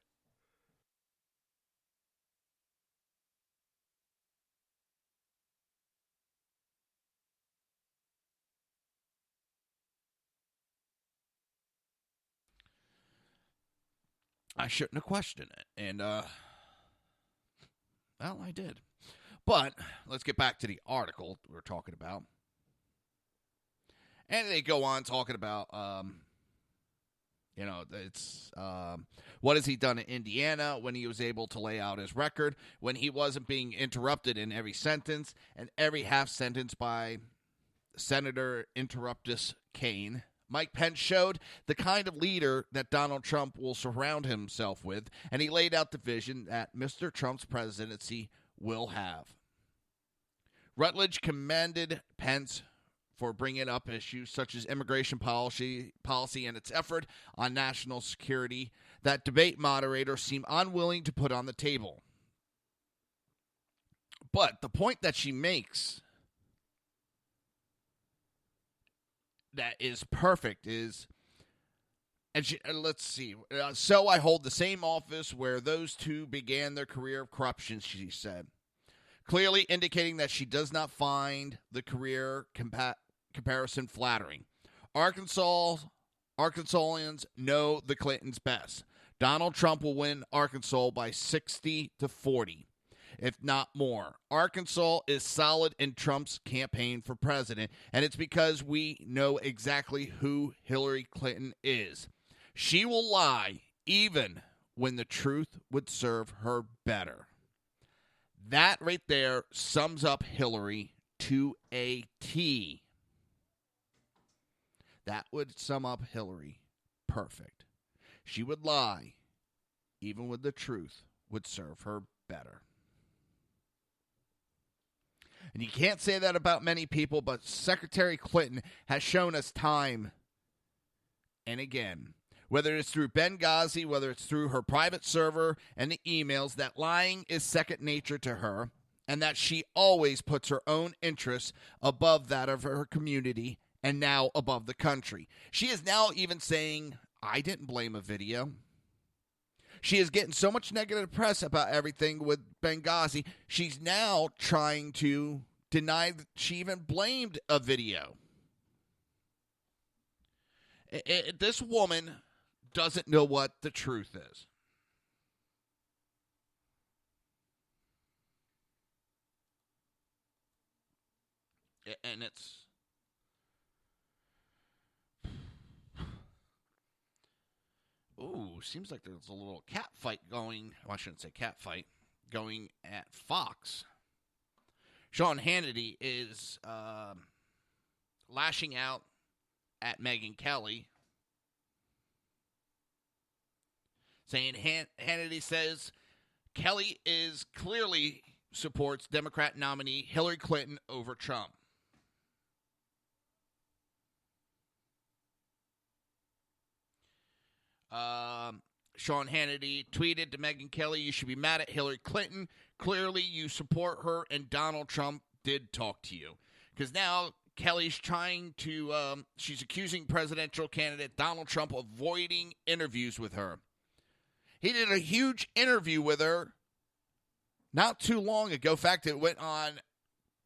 I shouldn't have questioned it. And, well, I did. But let's get back to the article we're talking about. And they go on talking about, it's what has he done in Indiana when he was able to lay out his record, when he wasn't being interrupted in every sentence and every half sentence by Senator Interruptus Kane. Mike Pence showed the kind of leader that Donald Trump will surround himself with, and he laid out the vision that Mr. Trump's presidency will have. Rutledge commended Pence for bringing up issues such as immigration policy and its effort on national security that debate moderators seem unwilling to put on the table. But the point that she makes that is perfect is, let's see, so I hold the same office where those two began their career of corruption, she said, clearly indicating that she does not find the career comparison flattering. Arkansasians know the Clintons best. Donald Trump will win Arkansas by 60-40. If not more. Arkansas is solid in Trump's campaign for president, and it's because we know exactly who Hillary Clinton is. She will lie even when the truth would serve her better. That right there sums up Hillary to a T. That would sum up Hillary perfect. She would lie even when the truth would serve her better. And you can't say that about many people, but Secretary Clinton has shown us time and again, whether it's through Benghazi, whether it's through her private server and the emails, that lying is second nature to her, and that she always puts her own interests above that of her community and now above the country. She is now even saying, I didn't blame a video. She is getting so much negative press about everything with Benghazi. She's now trying to deny that she even blamed a video. This woman doesn't know what the truth is. And it's... Ooh, seems like there's a little cat fight going. Well, I shouldn't say cat fight. Going at Fox. Sean Hannity is lashing out at Megyn Kelly. Saying Hannity says Kelly is clearly supports Democrat nominee Hillary Clinton over Trump. Sean Hannity tweeted to Megyn Kelly, you should be mad at Hillary Clinton. Clearly, you support her, and Donald Trump did talk to you. Because now Kelly's trying to, she's accusing presidential candidate Donald Trump of avoiding interviews with her. He did a huge interview with her not too long ago. In fact, it went on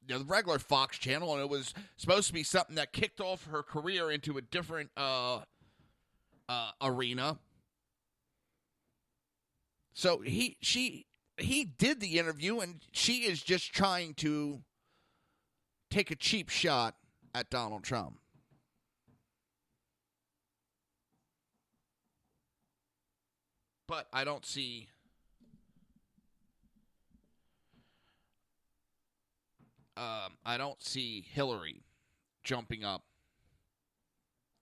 the regular Fox channel, and it was supposed to be something that kicked off her career into a different arena. So he did the interview, and she is just trying to take a cheap shot at Donald Trump. But I don't see Hillary jumping up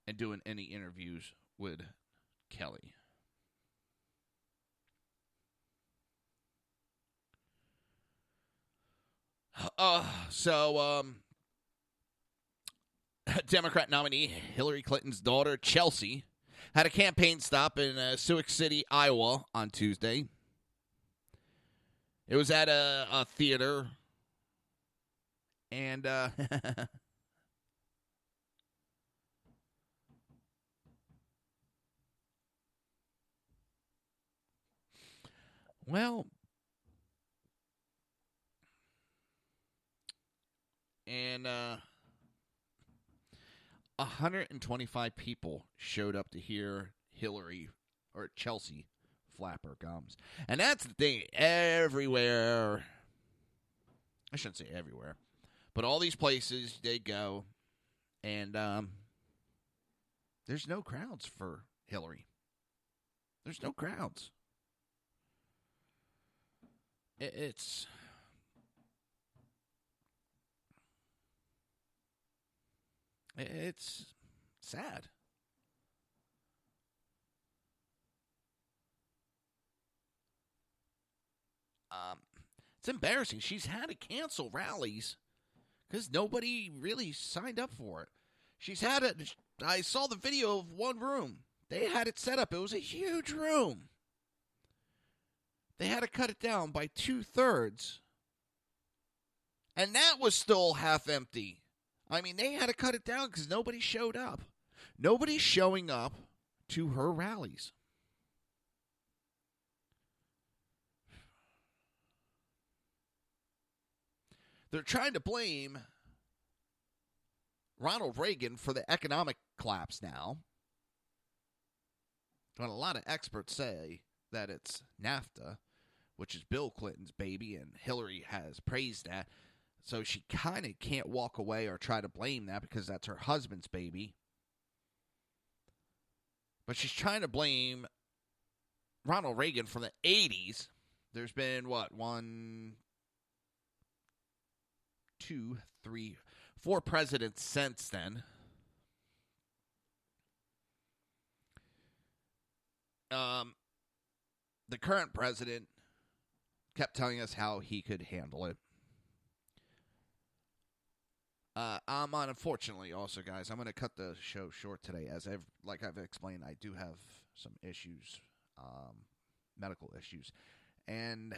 and doing any interviews with Kelly. Democrat nominee Hillary Clinton's daughter, Chelsea, had a campaign stop in Sioux City, Iowa on Tuesday. It was at a theater. And, well, and 125 people showed up to hear Hillary or Chelsea flap her gums. And that's the thing, everywhere. I shouldn't say everywhere. But all these places they go, and there's no crowds for Hillary. There's no crowds. It's sad. It's embarrassing. She's had to cancel rallies because nobody really signed up for it. I saw the video of one room. They had it set up. It was a huge room. They had to cut it down by 2/3. And that was still half empty. I mean, they had to cut it down because nobody showed up. Nobody's showing up to her rallies. They're trying to blame Ronald Reagan for the economic collapse now. But a lot of experts say that it's NAFTA, which is Bill Clinton's baby, and Hillary has praised that. So she kind of can't walk away or try to blame that because that's her husband's baby. But she's trying to blame Ronald Reagan from the 80s. There's been, 4 presidents since then. The current president kept telling us how he could handle it. Unfortunately, also, guys, I'm going to cut the show short today. Like I've explained, I do have some issues, medical issues. And,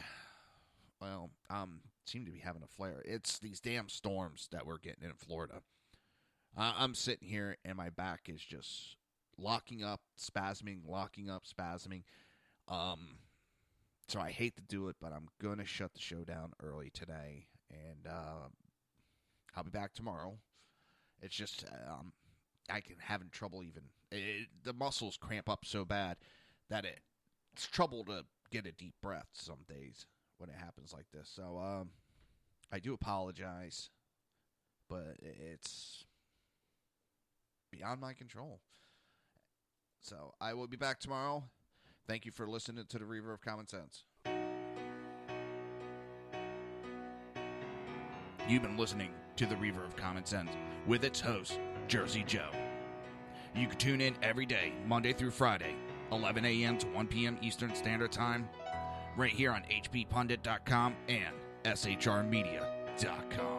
seem to be having a flare. It's these damn storms that we're getting in Florida. I'm sitting here, and my back is just locking up, spasming. So I hate to do it, but I'm going to shut the show down early today. And I'll be back tomorrow. It's just I can having trouble even. The muscles cramp up so bad that it's trouble to get a deep breath some days when it happens like this. So I do apologize, but it's beyond my control. So I will be back tomorrow. Thank you for listening to the Reaver of Common Sense. You've been listening to the Reaver of Common Sense with its host, Jersey Joe. You can tune in every day, Monday through Friday, 11 a.m. to 1 p.m. Eastern Standard Time, right here on hppundit.com and shrmedia.com.